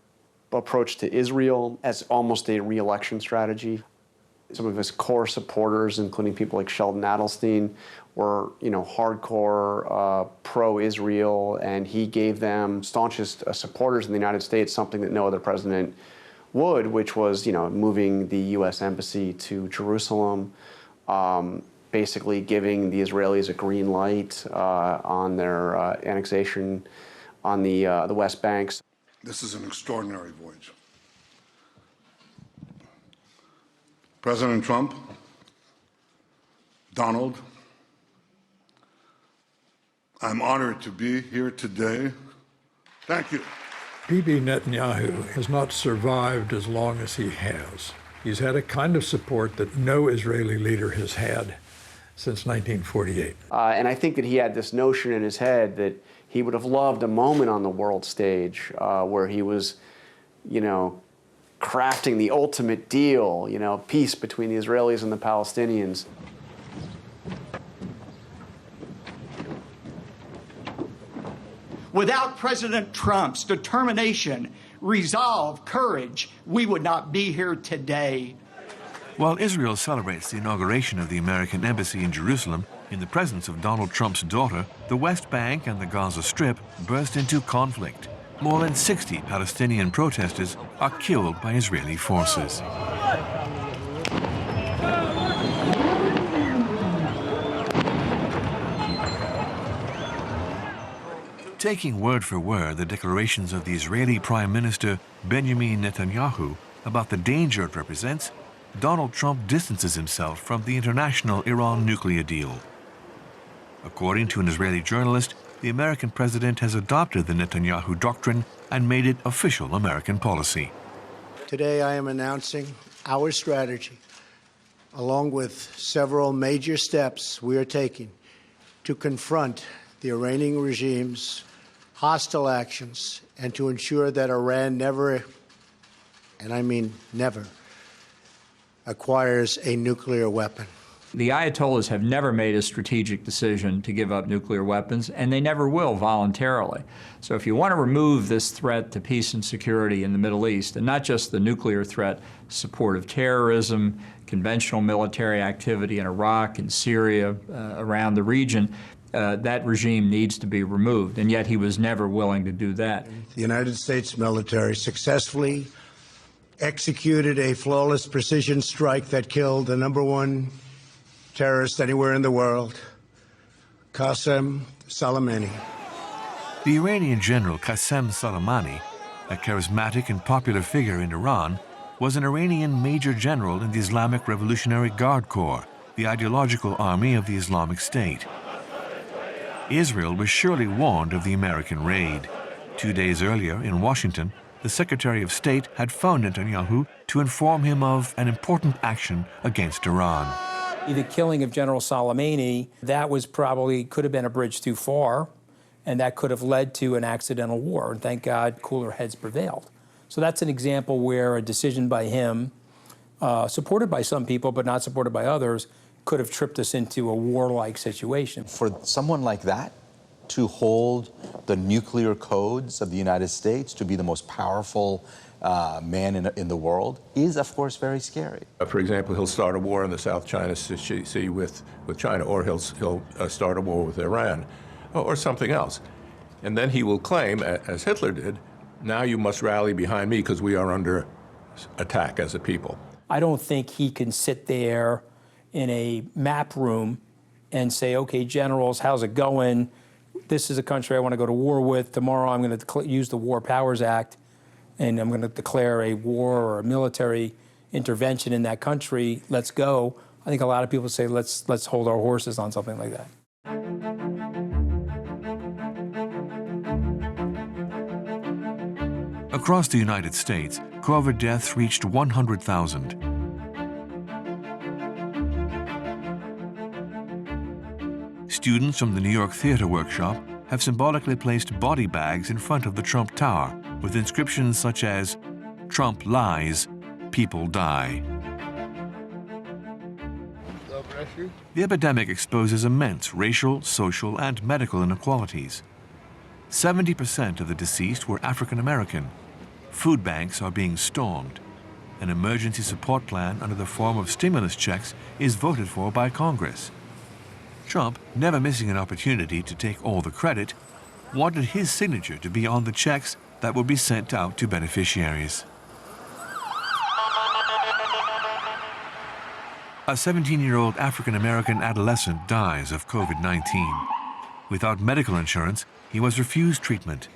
approach to Israel as almost a reelection strategy. Some of his core supporters, including people like Sheldon Adelstein, were, hardcore pro-Israel, and he gave them staunchest supporters in the United States something that no other president would, which was, moving the U.S. Embassy to Jerusalem, basically giving the Israelis a green light on their annexation on the West Banks. This is an extraordinary voyage. President Trump, Donald, I'm honored to be here today. Thank you. Bibi Netanyahu has not survived as long as he has. He's had a kind of support that no Israeli leader has had since 1948. And I think that he had this notion in his head that he would have loved a moment on the world stage where he was, crafting the ultimate deal, peace between the Israelis and the Palestinians. Without President Trump's determination, resolve, courage, we would not be here today. While Israel celebrates the inauguration of the American embassy in Jerusalem, in the presence of Donald Trump's daughter, the West Bank and the Gaza Strip burst into conflict. More than 60 Palestinian protesters are killed by Israeli forces. Taking word for word the declarations of the Israeli Prime Minister Benjamin Netanyahu about the danger it represents, Donald Trump distances himself from the international Iran nuclear deal. According to an Israeli journalist, the American president has adopted the Netanyahu doctrine and made it official American policy. Today I am announcing our strategy, along with several major steps we are taking to confront the Iranian regime's hostile actions and to ensure that Iran never, and I mean never, acquires a nuclear weapon. The Ayatollahs have never made a strategic decision to give up nuclear weapons, and they never will voluntarily. So if you want to remove this threat to peace and security in the Middle East, and not just the nuclear threat, support of terrorism, conventional military activity in Iraq and Syria, around the region, that regime needs to be removed, and yet he was never willing to do that. The United States military successfully executed a flawless precision strike that killed the #1 terrorist anywhere in the world, Qasem Soleimani. The Iranian general Qasem Soleimani, a charismatic and popular figure in Iran, was an Iranian major general in the Islamic Revolutionary Guard Corps, the ideological army of the Islamic State. Israel was surely warned of the American raid. 2 days earlier in Washington, the Secretary of State had phoned Netanyahu to inform him of an important action against Iran. The killing of General Soleimani, that was probably, could have been a bridge too far, and that could have led to an accidental war. And thank God, cooler heads prevailed. So that's an example where a decision by him, supported by some people but not supported by others, could have tripped us into a warlike situation. For someone like that to hold the nuclear codes of the United States, to be the most powerful man in the world, is, of course, very scary. For example, he'll start a war in the South China Sea with China, or he'll start a war with Iran, or something else. And then he will claim, as Hitler did, now you must rally behind me because we are under attack as a people. I don't think he can sit there in a map room and say, okay, generals, how's it going? This is a country I want to go to war with. Tomorrow I'm going to use the War Powers Act, and I'm going to declare a war or a military intervention in that country. Let's go. I think a lot of people say, let's hold our horses on something like that. Across the United States, COVID deaths reached 100,000. Students from the New York Theater Workshop have symbolically placed body bags in front of the Trump Tower with inscriptions such as, "Trump lies, people die." The epidemic exposes immense racial, social, and medical inequalities. 70% of the deceased were African American. Food banks are being stormed. An emergency support plan under the form of stimulus checks is voted for by Congress. Trump, never missing an opportunity to take all the credit, wanted his signature to be on the checks that would be sent out to beneficiaries. A 17-year-old African-American adolescent dies of COVID-19. Without medical insurance, he was refused treatment.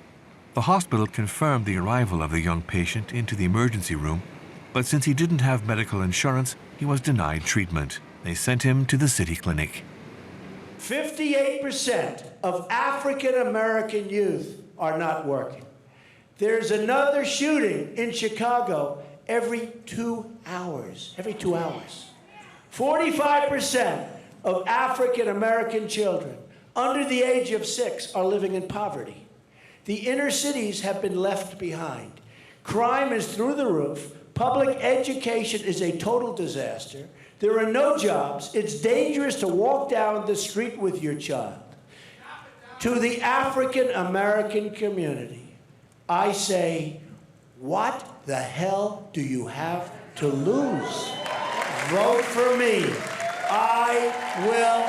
The hospital confirmed the arrival of the young patient into the emergency room, but since he didn't have medical insurance, he was denied treatment. They sent him to the city clinic. 58% of African American youth are not working. There's another shooting in Chicago every 2 hours. 45% of African American children under the age of 6 are living in poverty. The inner cities have been left behind. Crime is through the roof. Public education is a total disaster. There are no jobs. It's dangerous to walk down the street with your child. To the African American community, I say, what the hell do you have to lose? Vote for me. I will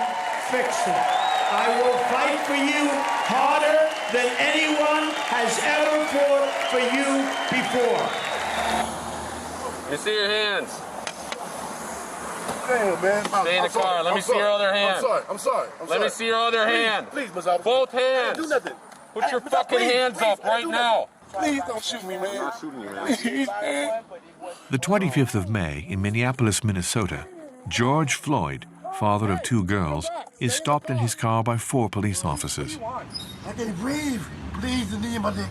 fix it. I will fight for you harder than anyone has ever fought for you before. Let me see your hands. Damn, man. Stay in the car. Let me see your other hand. I'm sorry. Let me see your other hand. Please, Mazzotti. Both hands. Do nothing. Put your fucking hands up right now. Please don't shoot me, man. I'm not shooting you, man. The 25th of May in Minneapolis, Minnesota, George Floyd, father of 2 girls, is stopped in his car by 4 police officers. I can't breathe. Please, the knee in my dick.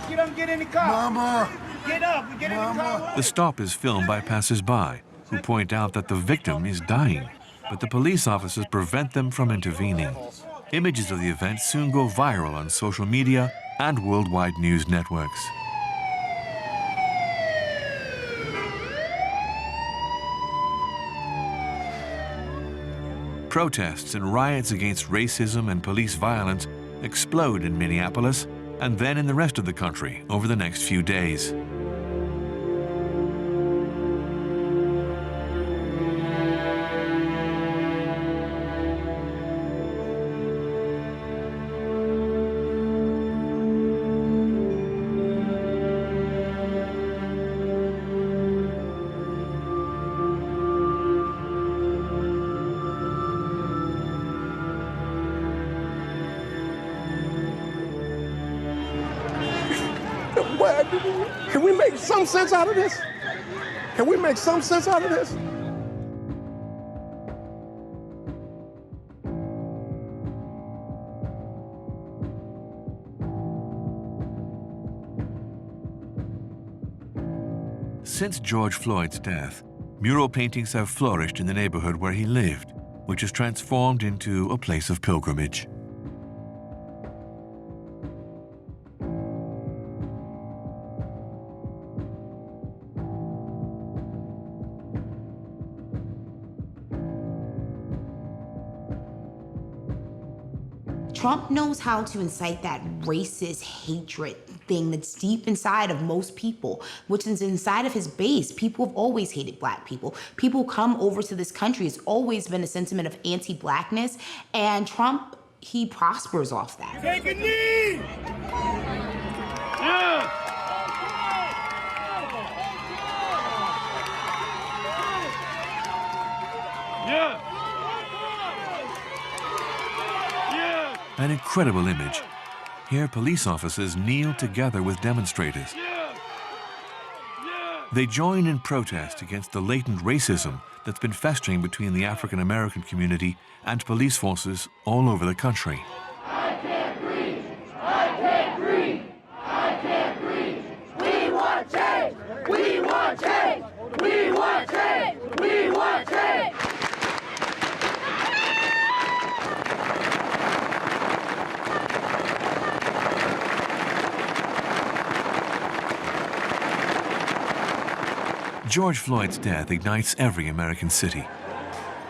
Get up, get in the car. Mama. Get up, get in the car. The stop is filmed by passers-by, who point out that the victim is dying, but the police officers prevent them from intervening. Images of the event soon go viral on social media and worldwide news networks. Protests and riots against racism and police violence explode in Minneapolis and then in the rest of the country over the next few days. Can we make some sense out of this? Can we make some sense out of this? Since George Floyd's death, mural paintings have flourished in the neighborhood where he lived, which is transformed into a place of pilgrimage. Trump knows how to incite that racist hatred thing that's deep inside of most people, which is inside of his base. People have always hated Black people. People come over to this country. It's always been a sentiment of anti-Blackness, and Trump, he prospers off that. Take a knee! Yeah! Yeah! An incredible image. Here, police officers kneel together with demonstrators. They join in protest against the latent racism that's been festering between the African American community and police forces all over the country. I can't breathe. I can't breathe. I can't breathe. We want change. We want change. We want change. We want change. George Floyd's death ignites every American city.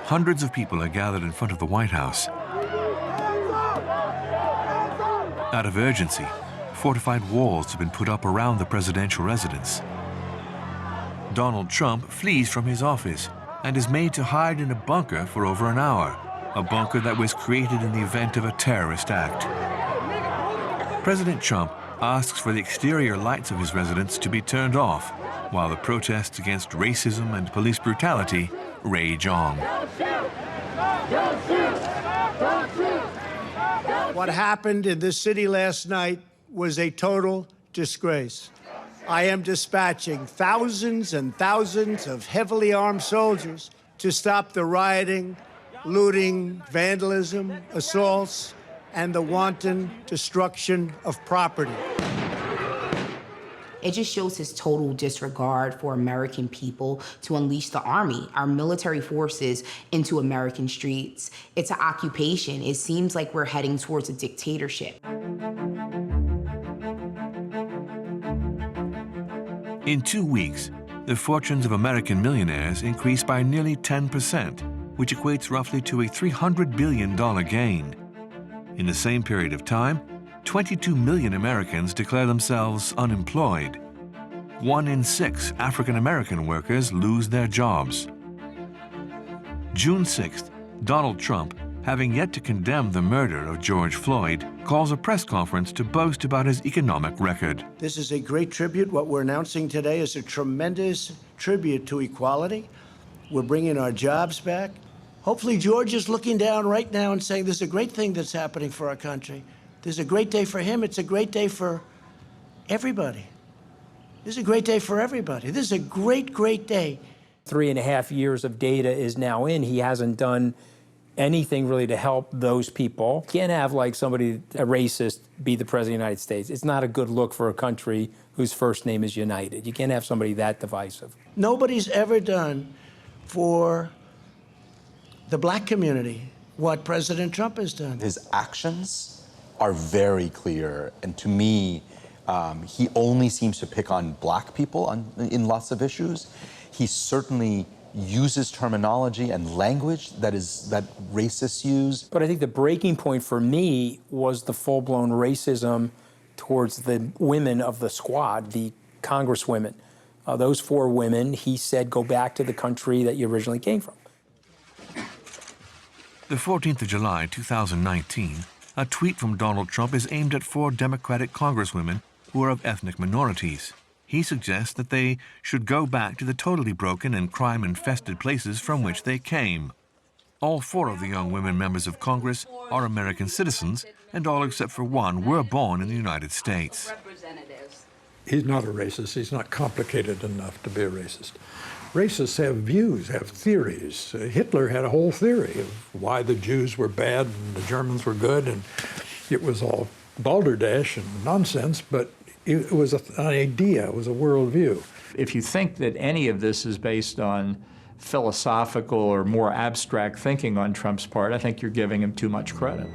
Hundreds of people are gathered in front of the White House. Out of urgency, fortified walls have been put up around the presidential residence. Donald Trump flees from his office and is made to hide in a bunker for over an hour, a bunker that was created in the event of a terrorist act. President Trump asks for the exterior lights of his residence to be turned off, while the protests against racism and police brutality rage on. What happened in this city last night was a total disgrace. I am dispatching thousands and thousands of heavily armed soldiers to stop the rioting, looting, vandalism, assaults, and the wanton destruction of property. It just shows his total disregard for American people to unleash the army, our military forces, into American streets. It's an occupation. It seems like we're heading towards a dictatorship. In 2 weeks, the fortunes of American millionaires increased by nearly 10%, which equates roughly to a $300 billion gain. In the same period of time, 22 million Americans declare themselves unemployed. 1 in 6 African-American workers lose their jobs. June 6th, Donald Trump, having yet to condemn the murder of George Floyd, calls a press conference to boast about his economic record. This is a great tribute. What we're announcing today is a tremendous tribute to equality. We're bringing our jobs back. Hopefully George is looking down right now and saying this is a great thing that's happening for our country. This is a great day for him. It's a great day for everybody. This is a great day for everybody. This is a great, great day. 3.5 years of data is now in. He hasn't done anything really to help those people. You can't have like somebody, a racist, be the president of the United States. It's not a good look for a country whose first name is United. You can't have somebody that divisive. Nobody's ever done for the black community what President Trump has done. His actions are very clear, and to me, he only seems to pick on black people in lots of issues. He certainly uses terminology and language that racists use. But I think the breaking point for me was the full-blown racism towards the women of the squad, the congresswomen. Those 4 women, he said, go back to the country that you originally came from. The 14th of July, 2019, a tweet from Donald Trump is aimed at 4 Democratic congresswomen who are of ethnic minorities. He suggests that they should go back to the totally broken and crime-infested places from which they came. All 4 of the young women members of Congress are American citizens, and all except for 1 were born in the United States. He's not a racist. He's not complicated enough to be a racist. Racists have views, have theories. Hitler had a whole theory of why the Jews were bad and the Germans were good, and it was all balderdash and nonsense, but it was an idea, it was a worldview. If you think that any of this is based on philosophical or more abstract thinking on Trump's part, I think you're giving him too much credit.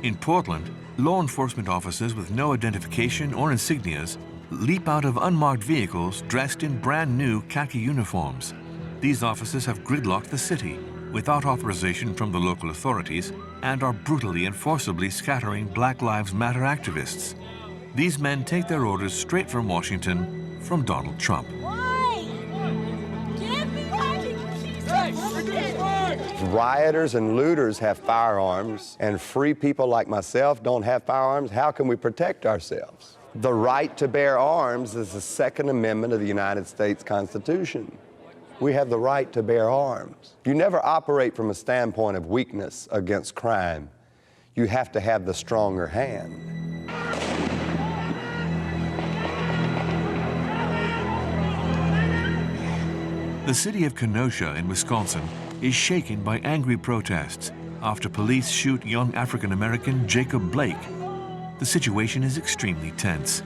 In Portland, law enforcement officers with no identification or insignias leap out of unmarked vehicles dressed in brand new khaki uniforms. These officers have gridlocked the city without authorization from the local authorities and are brutally and forcibly scattering Black Lives Matter activists. These men take their orders straight from Washington, from Donald Trump. Rioters and looters have firearms, and free people like myself don't have firearms. How can we protect ourselves? The right to bear arms is the Second Amendment of the United States Constitution. We have the right to bear arms. You never operate from a standpoint of weakness against crime. You have to have the stronger hand. The city of Kenosha in Wisconsin is shaken by angry protests after police shoot young African-American Jacob Blake. The situation is extremely tense.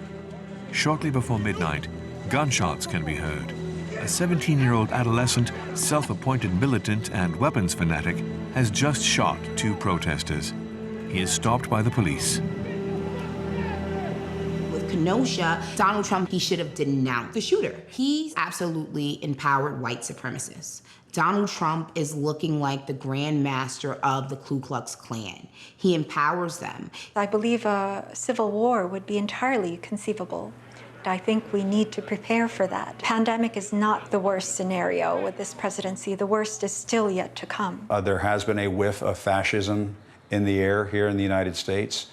Shortly before midnight, gunshots can be heard. A 17-year-old adolescent, self-appointed militant and weapons fanatic has just shot 2 protesters. He is stopped by the police. With Kenosha, Donald Trump, he should have denounced the shooter. He's absolutely empowered white supremacists. Donald Trump is looking like the Grand Master of the Ku Klux Klan. He empowers them. I believe a civil war would be entirely conceivable. I think we need to prepare for that. Pandemic is not the worst scenario with this presidency. The worst is still yet to come. There has been a whiff of fascism in the air here in the United States.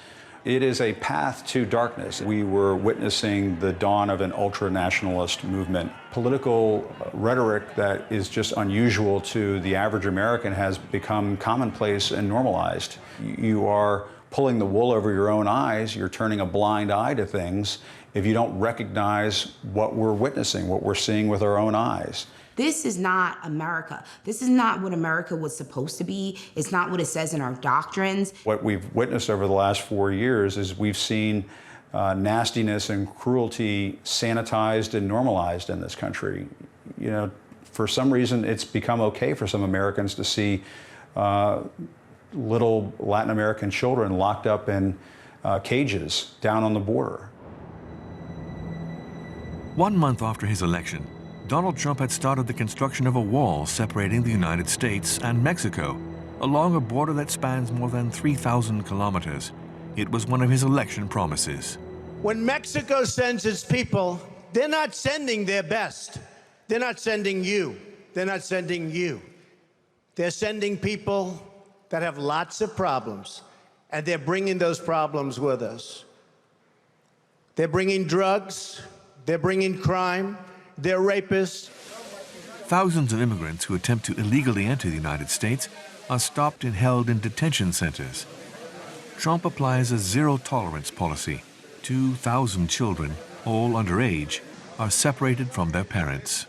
It is a path to darkness. We were witnessing the dawn of an ultra-nationalist movement. Political rhetoric that is just unusual to the average American has become commonplace and normalized. You are pulling the wool over your own eyes. You're turning a blind eye to things if you don't recognize what we're witnessing, what we're seeing with our own eyes. This is not America. This is not what America was supposed to be. It's not what it says in our doctrines. What we've witnessed over the last 4 years is we've seen nastiness and cruelty sanitized and normalized in this country. You know, for some reason, it's become okay for some Americans to see little Latin American children locked up in cages down on the border. 1 month after his election, Donald Trump had started the construction of a wall separating the United States and Mexico along a border that spans more than 3,000 kilometers. It was one of his election promises. When Mexico sends its people, they're not sending their best. They're not sending you. They're not sending you. They're sending people that have lots of problems, and they're bringing those problems with us. They're bringing drugs. They're bringing crime. They're rapists. Thousands of immigrants who attempt to illegally enter the United States are stopped and held in detention centers. Trump applies a zero-tolerance policy. 2,000 children, all underage, are separated from their parents.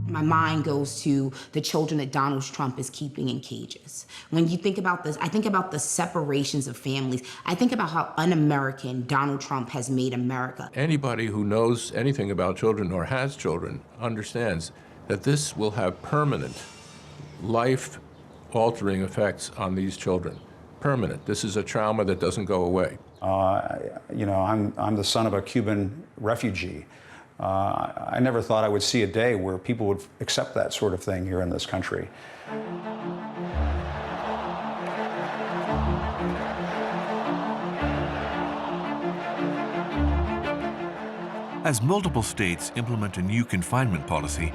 My mind goes to the children that Donald Trump is keeping in cages. When you think about this, I think about the separations of families. I think about how un-American Donald Trump has made America. Anybody who knows anything about children or has children understands that this will have permanent, life-altering effects on these children. Permanent. This is a trauma that doesn't go away. You know, I'm the son of a Cuban refugee. I never thought I would see a day where people would accept that sort of thing here in this country. As multiple states implement a new confinement policy,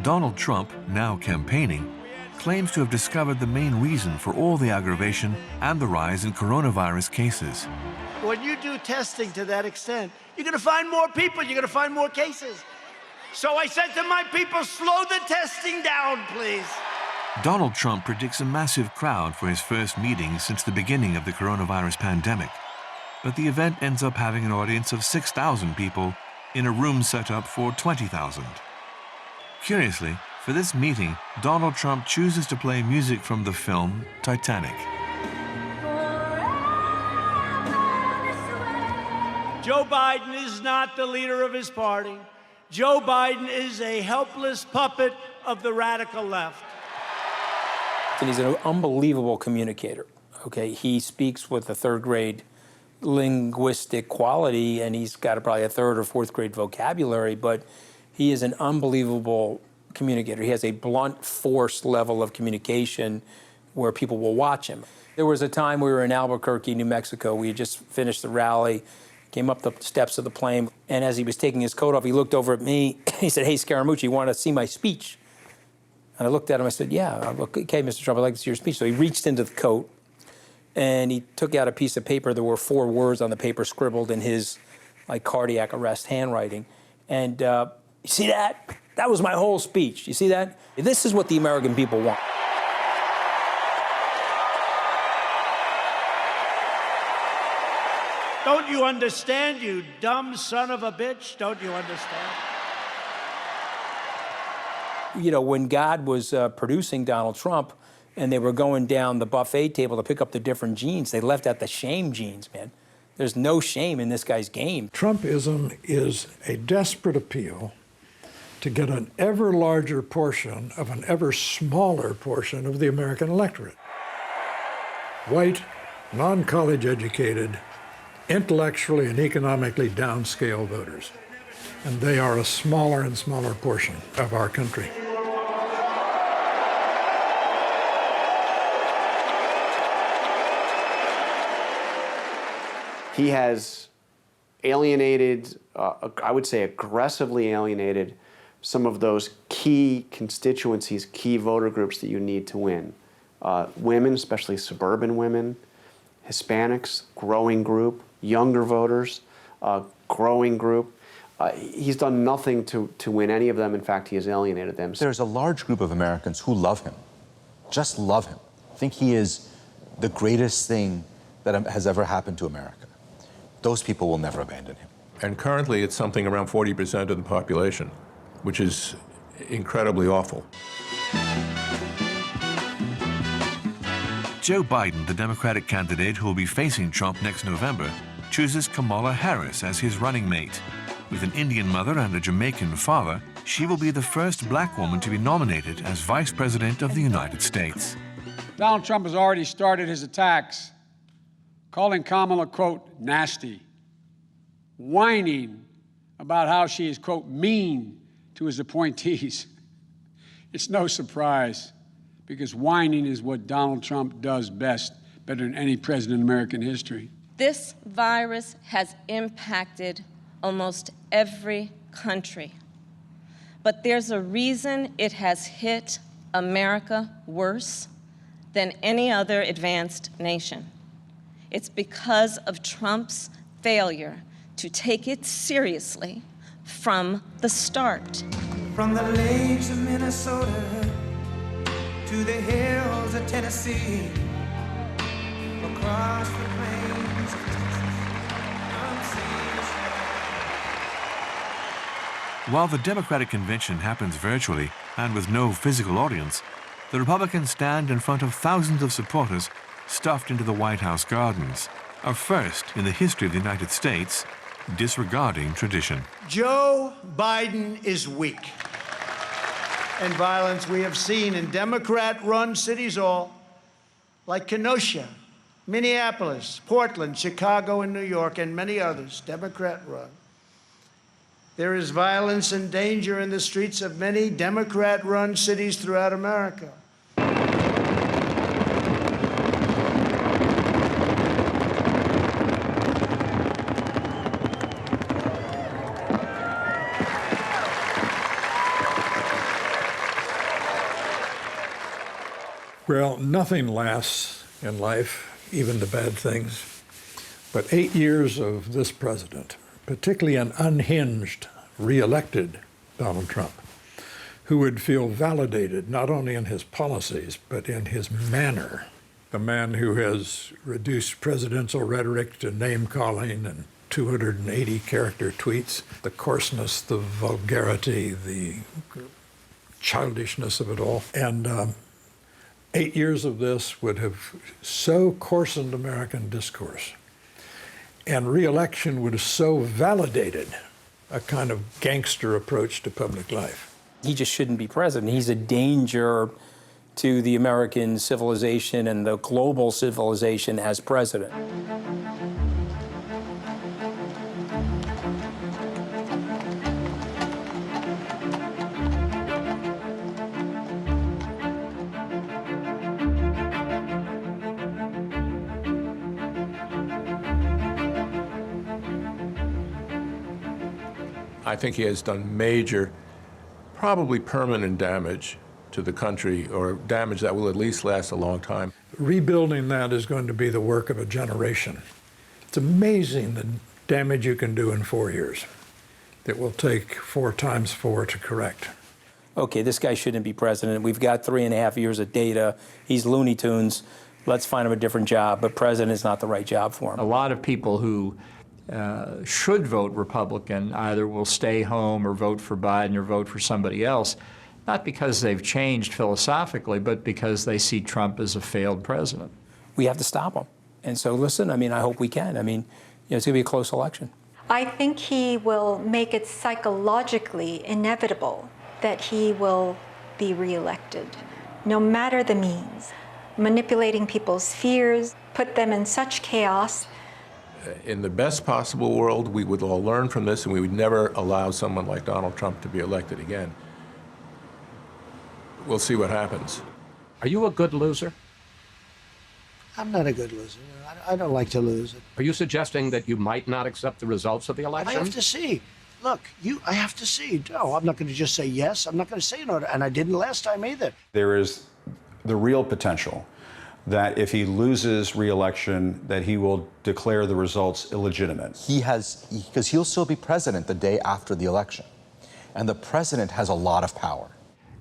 Donald Trump, now campaigning, claims to have discovered the main reason for all the aggravation and the rise in coronavirus cases. When you do testing to that extent, you're going to find more people, you're going to find more cases. So I said to my people, slow the testing down, please. Donald Trump predicts a massive crowd for his first meeting since the beginning of the coronavirus pandemic. But the event ends up having an audience of 6,000 people in a room set up for 20,000. Curiously, for this meeting, Donald Trump chooses to play music from the film Titanic. Joe Biden is not the leader of his party. Joe Biden is a helpless puppet of the radical left. And he's an unbelievable communicator, okay? He speaks with a third-grade linguistic quality, and he's got probably a third or fourth grade vocabulary, but he is an unbelievable communicator. He has a blunt force level of communication where people will watch him. There was a time we were in Albuquerque, New Mexico. We had just finished the rally, came up the steps of the plane, and as he was taking his coat off, he looked over at me. He said, "Hey, Scaramucci, you want to see my speech?" And I looked at him, I said, "Yeah, okay, Mr. Trump, I'd like to see your speech." So he reached into the coat, and he took out a piece of paper. There were 4 words on the paper scribbled in his, like, cardiac arrest handwriting. And you see that? That was my whole speech. You see that? This is what the American people want. Don't you understand, you dumb son of a bitch? Don't you understand? You know, when God was producing Donald Trump and they were going down the buffet table to pick up the different genes, they left out the shame genes, man. There's no shame in this guy's game. Trumpism is a desperate appeal to get an ever larger portion of an ever smaller portion of the American electorate. White, non-college educated, intellectually and economically downscale voters. And they are a smaller and smaller portion of our country. He has alienated, I would say aggressively alienated, some of those key constituencies, key voter groups that you need to win. Women, especially suburban women, Hispanics, growing group, younger voters, growing group. He's done nothing to win any of them. In fact, he has alienated them. There's a large group of Americans who love him, just love him, think he is the greatest thing that has ever happened to America. Those people will never abandon him. And currently, it's something around 40% of the population, which is incredibly awful. Joe Biden, the Democratic candidate who will be facing Trump next November, chooses Kamala Harris as his running mate. With an Indian mother and a Jamaican father, she will be the first black woman to be nominated as Vice President of the United States. Donald Trump has already started his attacks, calling Kamala, quote, nasty, whining about how she is, quote, mean to his appointees. It's no surprise, because whining is what Donald Trump does best, better than any president in American history. This virus has impacted almost every country, but there's a reason it has hit America worse than any other advanced nation. It's because of Trump's failure to take it seriously from the start. From the lakes of Minnesota to the hills of Tennessee, across the plains of Texas. While the Democratic convention happens virtually and with no physical audience, the Republicans stand in front of thousands of supporters stuffed into the White House gardens, a first in the history of the United States, disregarding tradition. Joe Biden is weak. And violence we have seen in Democrat-run cities all, like Kenosha, Minneapolis, Portland, Chicago, and New York, and many others, Democrat-run. There is violence and danger in the streets of many Democrat-run cities throughout America. Well, nothing lasts in life, even the bad things. But 8 years of this president, particularly an unhinged, reelected Donald Trump, who would feel validated not only in his policies, but in his manner. The man who has reduced presidential rhetoric to name-calling and 280-character tweets, the coarseness, the vulgarity, the childishness of it all. And 8 years of this would have so coarsened American discourse, and reelection would have so validated a kind of gangster approach to public life. He just shouldn't be president. He's a danger to the American civilization and the global civilization as president. I think he has done major, probably permanent damage to the country, or damage that will at least last a long time. Rebuilding that is going to be the work of a generation. It's amazing the damage you can do in 4 years. It will take 4 times 4 to correct. Okay, this guy shouldn't be president. We've got 3.5 years of data. He's Looney Tunes. Let's find him a different job, but president is not the right job for him. A lot of people who should vote Republican either will stay home or vote for Biden or vote for somebody else. not because they've changed philosophically, but because they see Trump as a failed president. We have to stop him. And so, listen, I mean, I hope we can. I mean, it's going to be a close election. I think he will make it psychologically inevitable that he will be reelected, no matter the means. Manipulating people's fears, put them in such chaos. In the best possible world, we would all learn from this and we would never allow someone like Donald Trump to be elected again. We'll see what happens. Are you a good loser? I'm not a good loser. I don't like to lose. Are you suggesting that you might not accept the results of the election? I have to see. Look, I have to see. No, I'm not going to just say yes. I'm not going to say no, and I didn't last time either. There is the real potential that if he loses re-election, that he will declare the results illegitimate. Because he'll still be president the day after the election. And the president has a lot of power.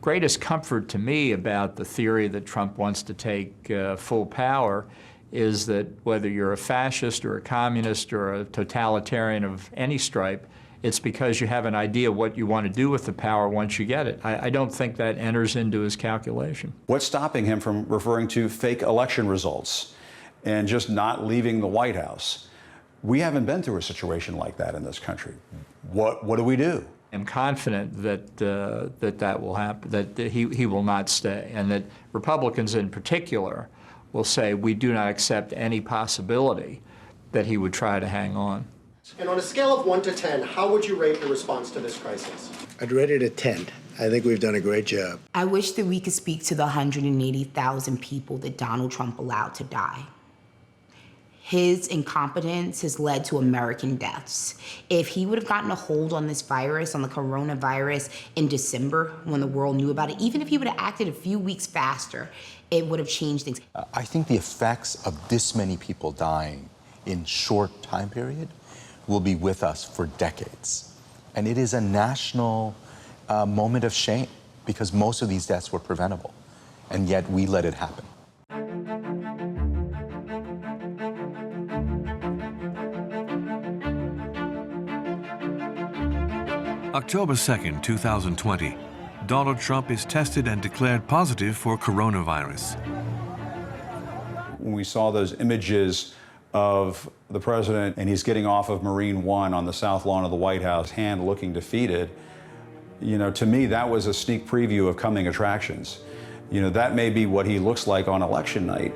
Greatest comfort to me about the theory that Trump wants to take full power is that whether you're a fascist or a communist or a totalitarian of any stripe, it's because you have an idea what you want to do with the power once you get it. I don't think that enters into his calculation. What's stopping him from referring to fake election results and just not leaving the White House? We haven't been through a situation like that in this country. What do we do? I'm confident that that will happen, that he will not stay, and that Republicans in particular will say we do not accept any possibility that he would try to hang on. And on a scale of 1 to 10, how would you rate the response to this crisis? I'd rate it a 10. I think we've done a great job. I wish that we could speak to the 180,000 people that Donald Trump allowed to die. His incompetence has led to American deaths. If he would have gotten a hold on this virus, on the coronavirus, in December when the world knew about it, even if he would have acted a few weeks faster, it would have changed things. I think the effects of this many people dying in short time period will be with us for decades. And it is a national moment of shame because most of these deaths were preventable, and yet we let it happen. October 2nd, 2020, Donald Trump is tested and declared positive for coronavirus. When we saw those images of the president and he's getting off of Marine One on the south lawn of the White House, hand looking defeated, to me, that was a sneak preview of coming attractions. That may be what he looks like on election night.